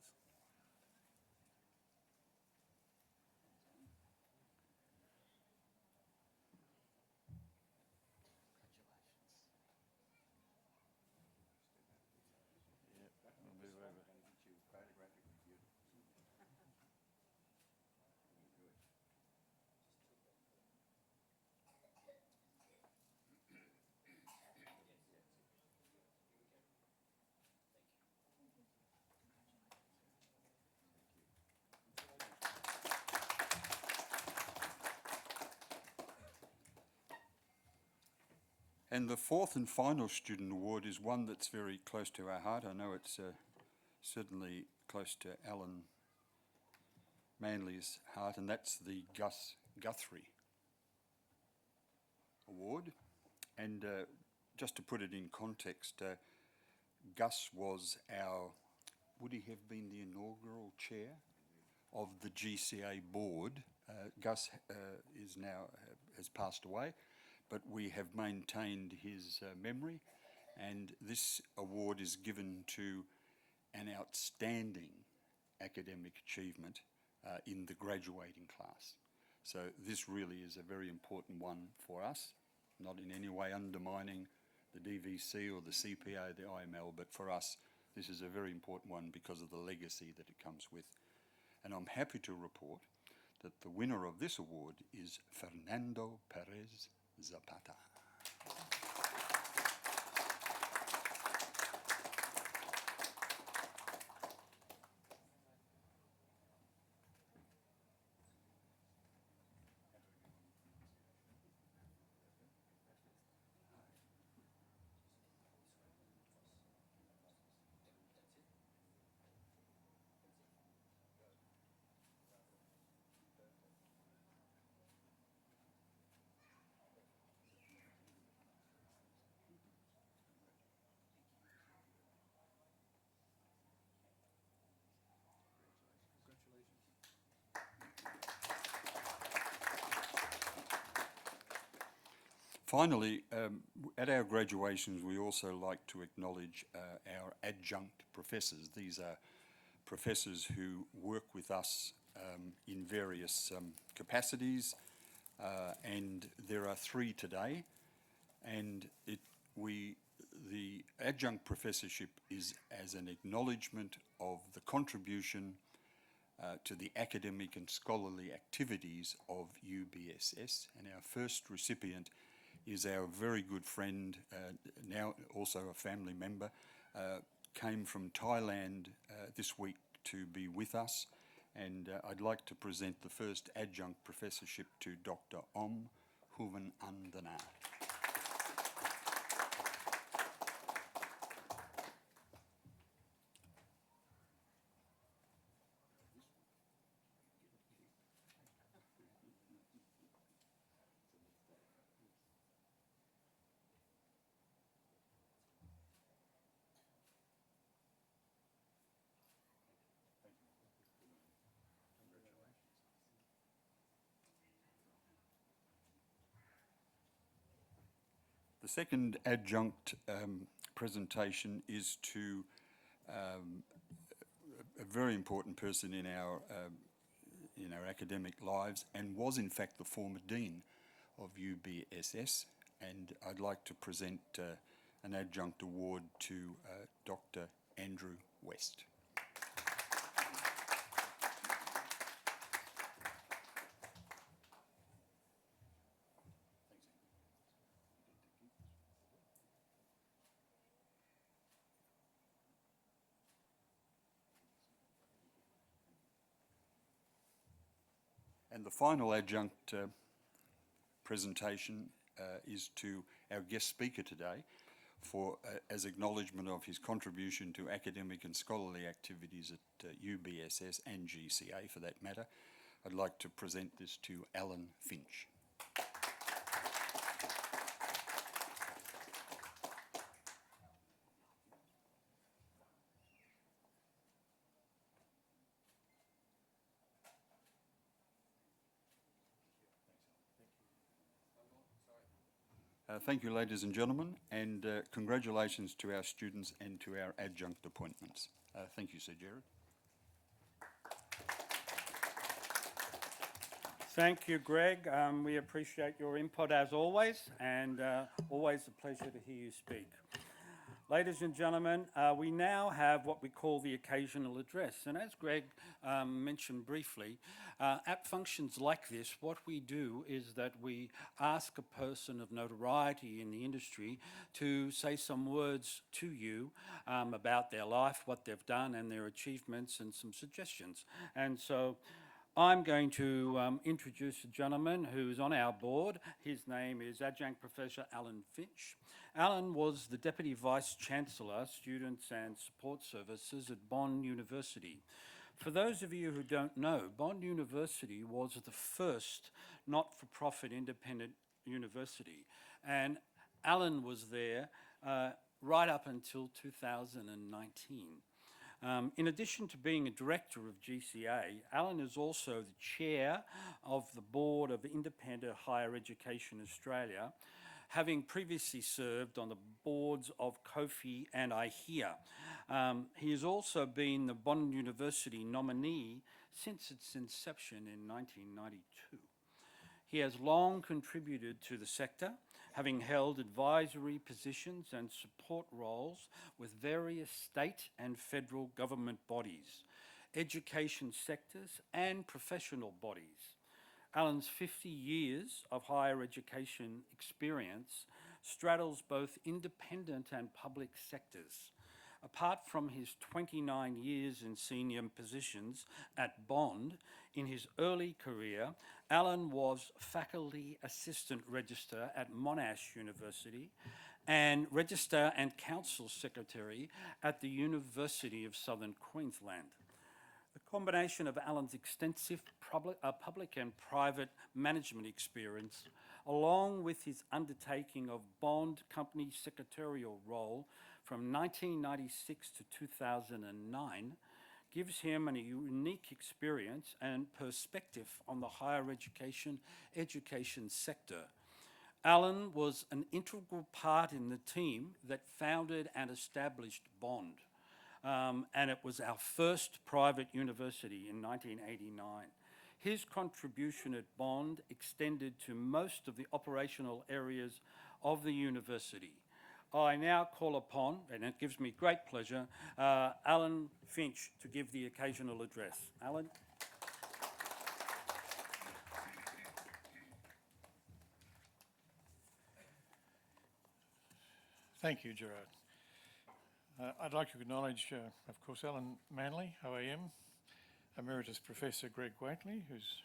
And the fourth and final student award is one that's very close to our heart. I know it's certainly close to Alan Manley's heart, and that's the Gus Guthrie Award. And just to put it in context, Gus was would he have been the inaugural chair of the GCA board? Gus has passed away, but we have maintained his memory, and this award is given to an outstanding academic achievement in the graduating class. So this really is a very important one for us, not in any way undermining the DVC or the CPA, the IML, but for us this is a very important one because of the legacy that it comes with. And I'm happy to report that the winner of this award is Fernando Perez Zapata. Finally, at our graduations, we also like to acknowledge our adjunct professors. These are professors who work with us in various capacities, and there are 3 today. And the adjunct professorship is as an acknowledgement of the contribution to the academic and scholarly activities of UBSS. And our first recipient is our very good friend, now also a family member, came from Thailand this week to be with us, and I'd like to present the first adjunct professorship to Dr. Om Huvan Andana. The second adjunct presentation is to a very important person in our academic lives, and was in fact the former dean of UBSS. And I'd like to present an adjunct award to Dr. Andrew West. And the final adjunct presentation is to our guest speaker today for as acknowledgement of his contribution to academic and scholarly activities at UBSS and GCA for that matter. I'd like to present this to Alan Finch. Thank you, ladies and gentlemen, and congratulations to our students and to our adjunct appointments. Thank you, Sir Gerard. Thank you, Greg. We appreciate your input as always, and always a pleasure to hear you speak. Ladies and gentlemen, we now have what we call the occasional address. And as Greg mentioned briefly, at functions like this, what we do is that we ask a person of notoriety in the industry to say some words to you about their life, what they've done and their achievements, and some suggestions. And so I'm going to introduce a gentleman who's on our board. His name is Adjunct Professor Alan Finch. Alan was the Deputy Vice-Chancellor, Students and Support Services at Bond University. For those of you who don't know, Bond University was the first not-for-profit independent university, and Alan was there right up until 2019. In addition to being a director of GCA, Alan is also the chair of the board of Independent Higher Education Australia, having previously served on the boards of COFI and IHEA. He has also been the Bond University nominee since its inception in 1992. He has long contributed to the sector, having held advisory positions and support roles with various state and federal government bodies, education sectors and professional bodies. Alan's 50 years of higher education experience straddles both independent and public sectors. Apart from his 29 years in senior positions at Bond, in his early career, Alan was Faculty Assistant Registrar at Monash University and Registrar and Council Secretary at the University of Southern Queensland. The combination of Alan's extensive public and private management experience, along with his undertaking of Bond Company secretarial role from 1996 to 2009, gives him a unique experience and perspective on the higher education sector. Alan was an integral part in the team that founded and established Bond. And it was our first private university in 1989. His contribution at Bond extended to most of the operational areas of the university. I now call upon, and it gives me great pleasure, Alan Finch to give the occasional address. Alan. Thank you, Gerard. I'd like to acknowledge, of course, Alan Manley, OAM, Emeritus Professor Greg Whateley, who's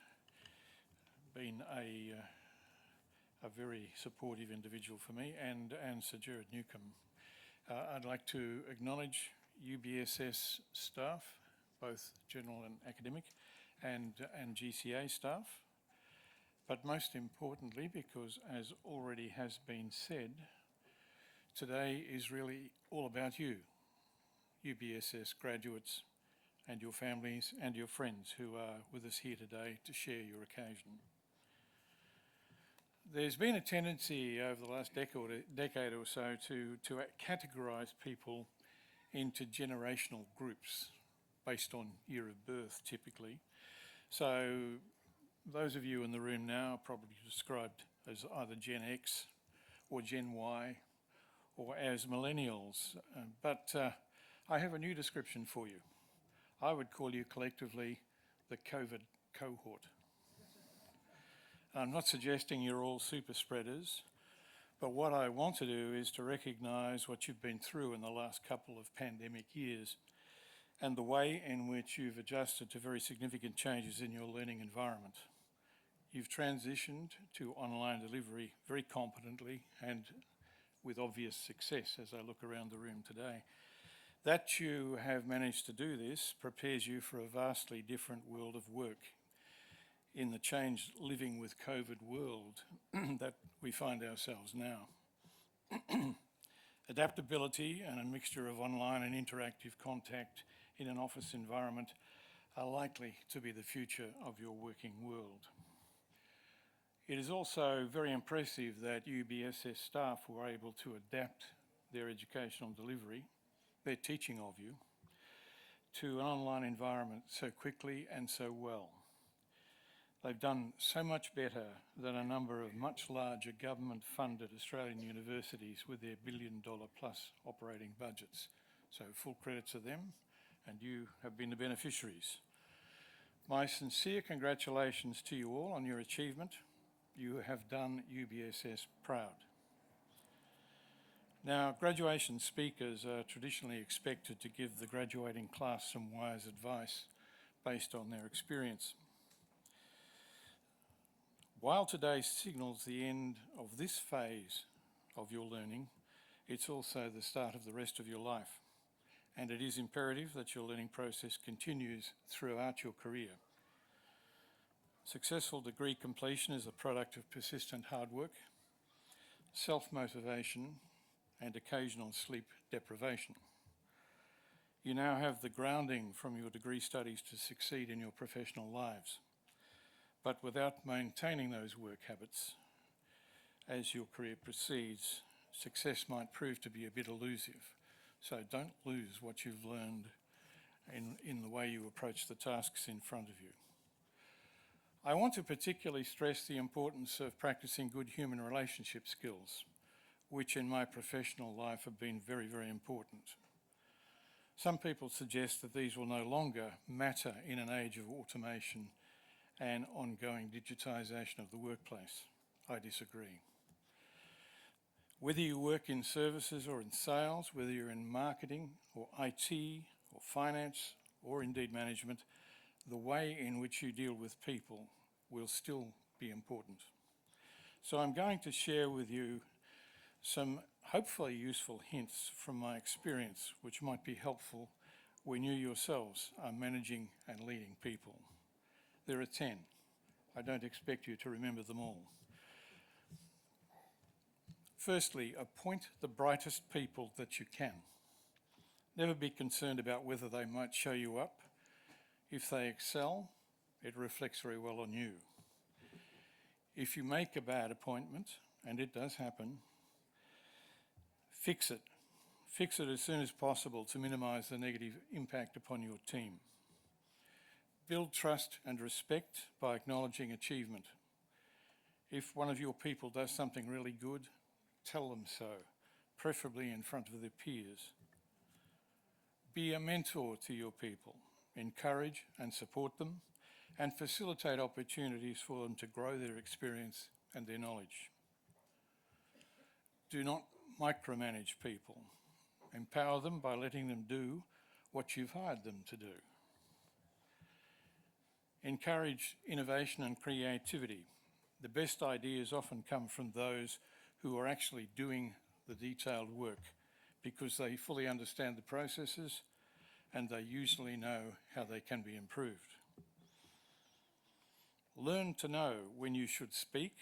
been a very supportive individual for me, and Sir Gerard Newcomb. I'd like to acknowledge UBSS staff, both general and academic, and GCA staff. But most importantly, because as already has been said, today is really all about you, UBSS graduates and your families and your friends who are with us here today to share your occasion. There's been a tendency over the last decade or so to categorise people into generational groups based on year of birth, typically. So those of you in the room now are probably described as either Gen X or Gen Y or as millennials. But I have a new description for you. I would call you collectively the COVID cohort. I'm not suggesting you're all super spreaders, but what I want to do is to recognise what you've been through in the last couple of pandemic years and the way in which you've adjusted to very significant changes in your learning environment. You've transitioned to online delivery very competently and with obvious success as I look around the room today. That you have managed to do this prepares you for a vastly different world of work in the changed living with COVID world that we find ourselves now. Adaptability and a mixture of online and interactive contact in an office environment are likely to be the future of your working world. It is also very impressive that UBSS staff were able to adapt their educational delivery, their teaching of you, to an online environment so quickly and so well. They've done so much better than a number of much larger government-funded Australian universities with their billion-dollar-plus operating budgets. So full credit to them, and you have been the beneficiaries. My sincere congratulations to you all on your achievement. You have done UBSS proud. Now, graduation speakers are traditionally expected to give the graduating class some wise advice based on their experience. While today signals the end of this phase of your learning, it's also the start of the rest of your life. And it is imperative that your learning process continues throughout your career. Successful degree completion is a product of persistent hard work, self-motivation, and occasional sleep deprivation. You now have the grounding from your degree studies to succeed in your professional lives. But without maintaining those work habits, as your career proceeds, success might prove to be a bit elusive. So don't lose what you've learned in the way you approach the tasks in front of you. I want to particularly stress the importance of practicing good human relationship skills, which in my professional life have been very, very important. Some people suggest that these will no longer matter in an age of automation and ongoing digitisation of the workplace. I disagree. Whether you work in services or in sales, whether you're in marketing or IT or finance or indeed management, the way in which you deal with people will still be important. So I'm going to share with you some hopefully useful hints from my experience which might be helpful when you yourselves are managing and leading people. There are 10. I don't expect you to remember them all. Firstly, appoint the brightest people that you can. Never be concerned about whether they might show you up. If they excel, it reflects very well on you. If you make a bad appointment, and it does happen, fix it. Fix it as soon as possible to minimise the negative impact upon your team. Build trust and respect by acknowledging achievement. If one of your people does something really good, tell them so, preferably in front of their peers. Be a mentor to your people. Encourage and support them and facilitate opportunities for them to grow their experience and their knowledge. Do not micromanage people. Empower them by letting them do what you've hired them to do. Encourage innovation and creativity. The best ideas often come from those who are actually doing the detailed work because they fully understand the processes and they usually know how they can be improved. Learn to know when you should speak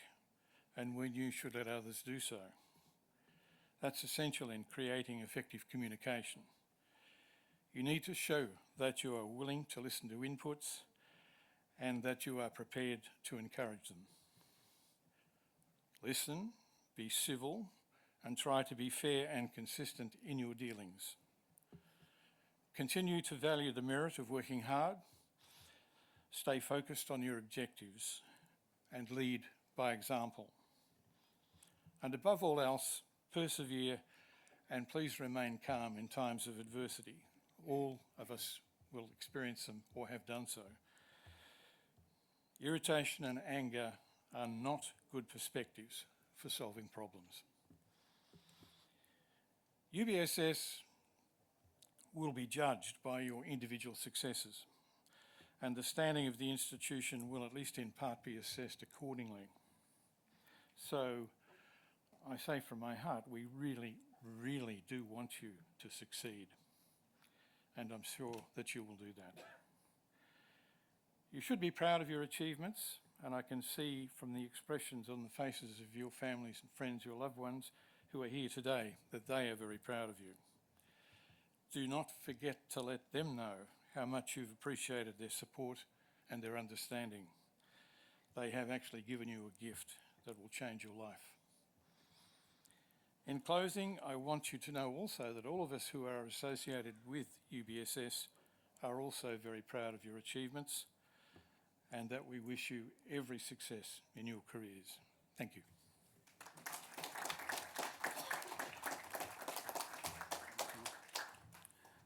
and when you should let others do so. That's essential in creating effective communication. You need to show that you are willing to listen to inputs and that you are prepared to encourage them. Listen, be civil, and try to be fair and consistent in your dealings. Continue to value the merit of working hard, stay focused on your objectives, and lead by example. And above all else, persevere and please remain calm in times of adversity. All of us will experience them or have done so. Irritation and anger are not good perspectives for solving problems. UBSS will be judged by your individual successes, and the standing of the institution will at least in part be assessed accordingly. So I say from my heart, we really, really do want you to succeed, and I'm sure that you will do that. You should be proud of your achievements, and I can see from the expressions on the faces of your families and friends, your loved ones who are here today, that they are very proud of you. Do not forget to let them know how much you've appreciated their support and their understanding. They have actually given you a gift that will change your life. In closing, I want you to know also that all of us who are associated with UBSS are also very proud of your achievements, and that we wish you every success in your careers. Thank you.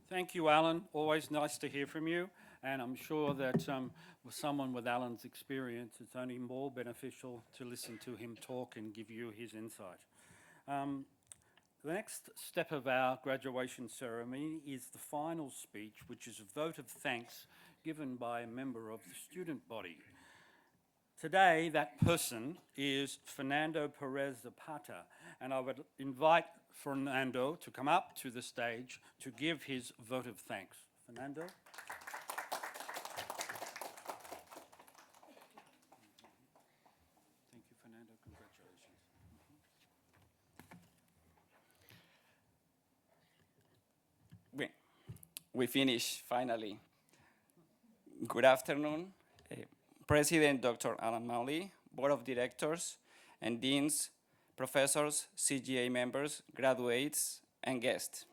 Thank you, Alan. Always nice to hear from you. And I'm sure that with someone with Alan's experience, it's only more beneficial to listen to him talk and give you his insight. The next step of our graduation ceremony is the final speech, which is a vote of thanks given by a member of the student body. Today, that person is Fernando Perez Zapata, and I would invite Fernando to come up to the stage to give his vote of thanks. Fernando? Thank you, Fernando. Congratulations. We finished finally. Good afternoon, President Dr. Alan Manley, Board of Directors and Deans, professors, CGA members, graduates, and guests.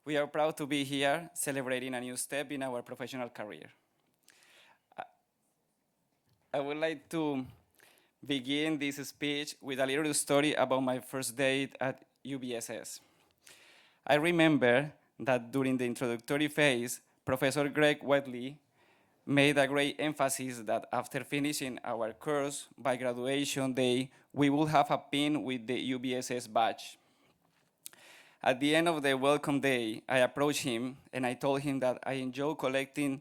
We are proud to be here celebrating a new step in our professional career. I would like to begin this speech with a little story about my first day at UBSS. I remember that during the introductory phase, Professor Greg Whiteley made a great emphasis that after finishing our course, by graduation day, we will have a pin with the UBSS badge. At the end of the welcome day, I approached him and I told him that I enjoy collecting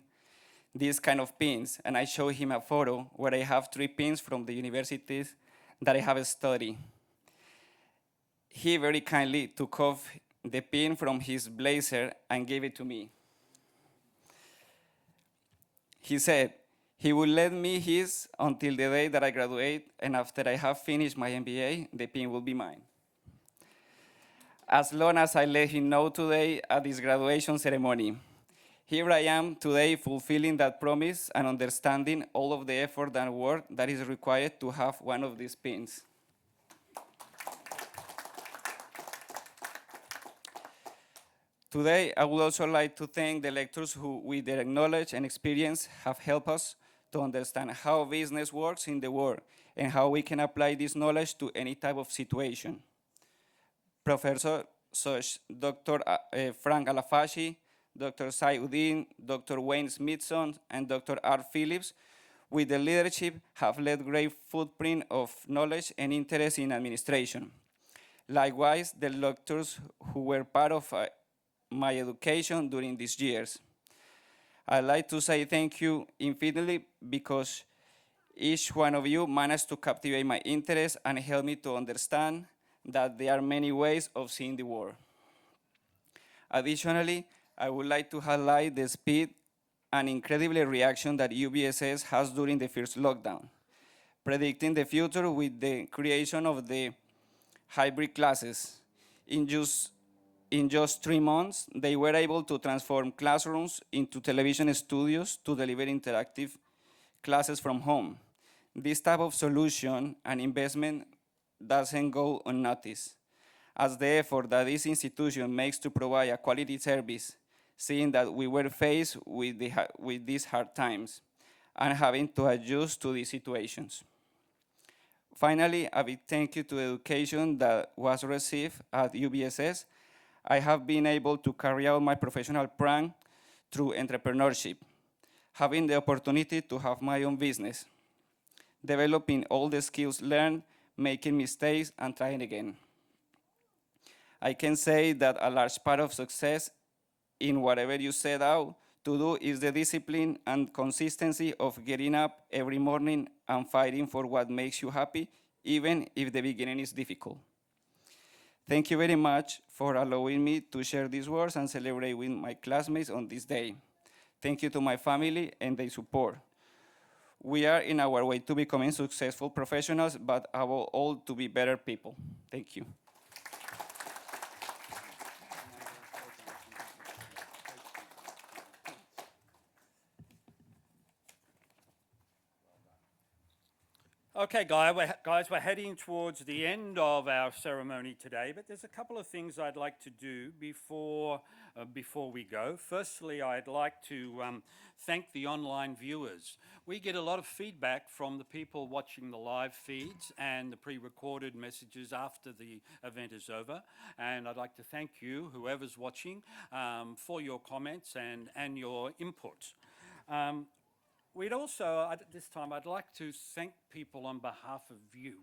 these kind of pins, and I showed him a photo where I have 3 pins from the universities that I have studied. He very kindly took off the pin from his blazer and gave it to me. He said he would let me his until the day that I graduate, and after I have finished my MBA, the pin will be mine. As long as I let him know today at this graduation ceremony. Here I am today fulfilling that promise and understanding all of the effort and work that is required to have one of these pins. Today, I would also like to thank the lecturers who, with their knowledge and experience, have helped us to understand how business works in the world and how we can apply this knowledge to any type of situation. Professor such Dr. Frank Alafashi, Dr. Sai Udin, Dr. Wayne Smithson, and Dr. R. Phillips, with the leadership, have led great footprint of knowledge and interest in administration. Likewise, the lecturers who were part of my education during these years. I'd like to say thank you infinitely because each one of you managed to captivate my interest and help me to understand that there are many ways of seeing the world. Additionally, I would like to highlight the speed and incredible reaction that UBSS has during the first lockdown, predicting the future with the creation of the hybrid classes. In just 3 months, they were able to transform classrooms into television studios to deliver interactive classes from home. This type of solution and investment doesn't go unnoticed, as the effort that this institution makes to provide a quality service, seeing that we were faced with these hard times and having to adjust to these situations. Finally, a big thank you to the education that was received at UBSS. I have been able to carry out my professional plan through entrepreneurship, having the opportunity to have my own business, developing all the skills learned, making mistakes, and trying again. I can say that a large part of success in whatever you set out to do is the discipline and consistency of getting up every morning and fighting for what makes you happy, even if the beginning is difficult. Thank you very much for allowing me to share these words and celebrate with my classmates on this day. Thank you to my family and their support. We are in our way to becoming successful professionals, but above all, to be better people. Thank you. Okay, guys, we're heading towards the end of our ceremony today, but there's a couple of things I'd like to do before we go. Firstly, I'd like to thank the online viewers. We get a lot of feedback from the people watching the live feeds and the pre-recorded messages after the event is over, and I'd like to thank you, whoever's watching, for your comments and your input. We'd also, at this time, I'd like to thank people on behalf of you.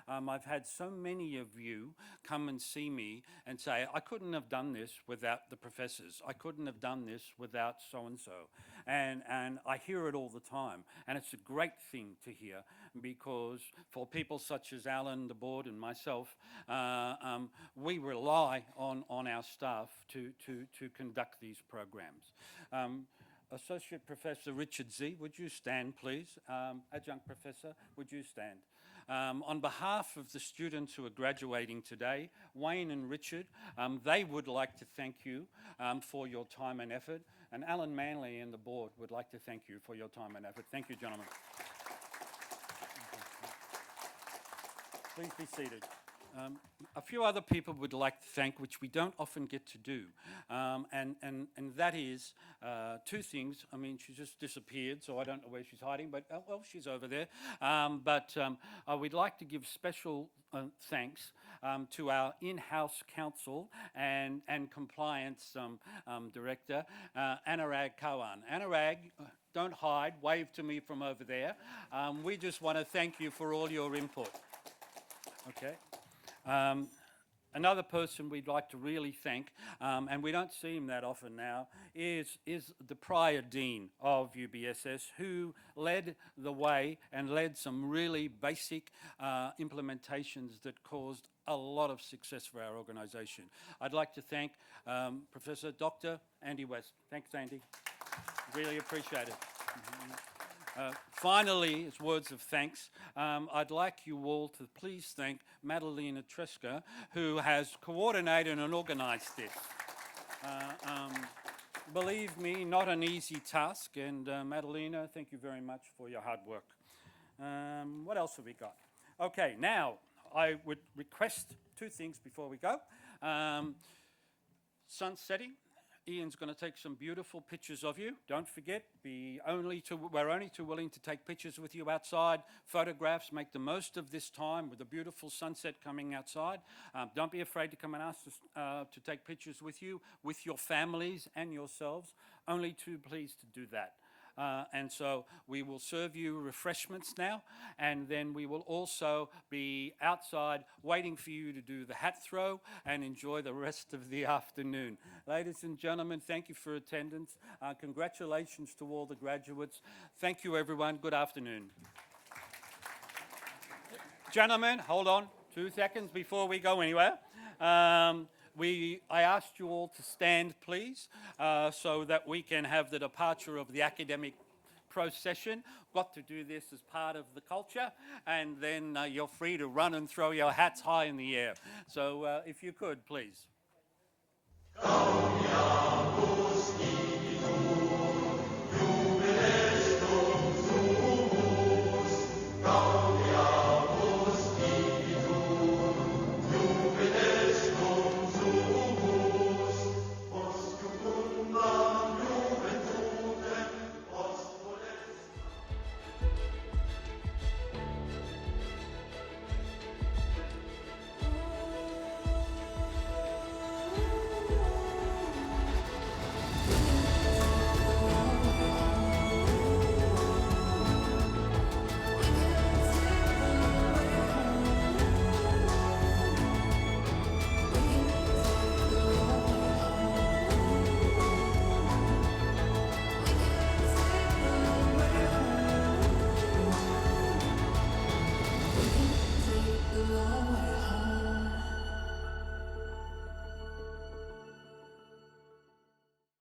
I've had so many of you come and see me and say, I couldn't have done this without the professors. I couldn't have done this without so-and-so. And I hear it all the time. And it's a great thing to hear, because for people such as Alan, the board, and myself, we rely on our staff to conduct these programs. Associate Professor Richard Z, would you stand, please? Adjunct Professor, would you stand? On behalf of the students who are graduating today, Wayne and Richard, they would like to thank you for your time and effort, and Alan Manley and the board would like to thank you for your time and effort. Thank you, gentlemen. Please be seated. A few other people would like to thank, which we don't often get to do, and that is two things. I mean, she just disappeared, so I don't know where she's hiding, but well, she's over there. We'd like to give special thanks to our in-house counsel and compliance director, Anurag Kawan. Anurag, don't hide, wave to me from over there. We just want to thank you for all your input. Okay. Another person we'd like to really thank, and we don't see him that often now, is the prior dean of UBSS, who led the way and led some really basic implementations that caused a lot of success for our organisation. I'd like to thank Professor Dr. Andy West. Thanks, Andy. Really appreciate it. Finally, as words of thanks, I'd like you all to please thank Madalena Tresca, who has coordinated and organised this. Believe me, not an easy task, and Madalena, thank you very much for your hard work. What else have we got? Okay, now I would request two things before we go. Sun setting. Ian's going to take some beautiful pictures of you. Don't forget, we're only too willing to take pictures with you outside, photographs. Make the most of this time with a beautiful sunset coming outside. Don't be afraid to come and ask us to take pictures with you, with your families and yourselves. Only too pleased to do that. And so we will serve you refreshments now, and then we will also be outside waiting for you to do the hat throw and enjoy the rest of the afternoon. Ladies and gentlemen, thank you for attendance. Congratulations to all the graduates. Thank you, everyone. Good afternoon. Gentlemen, hold on 2 seconds before we go anywhere. I asked you all to stand, please, so that we can have the departure of the academic procession. Got to do this as part of the culture, and then you're free to run and throw your hats high in the air. So if you could, please.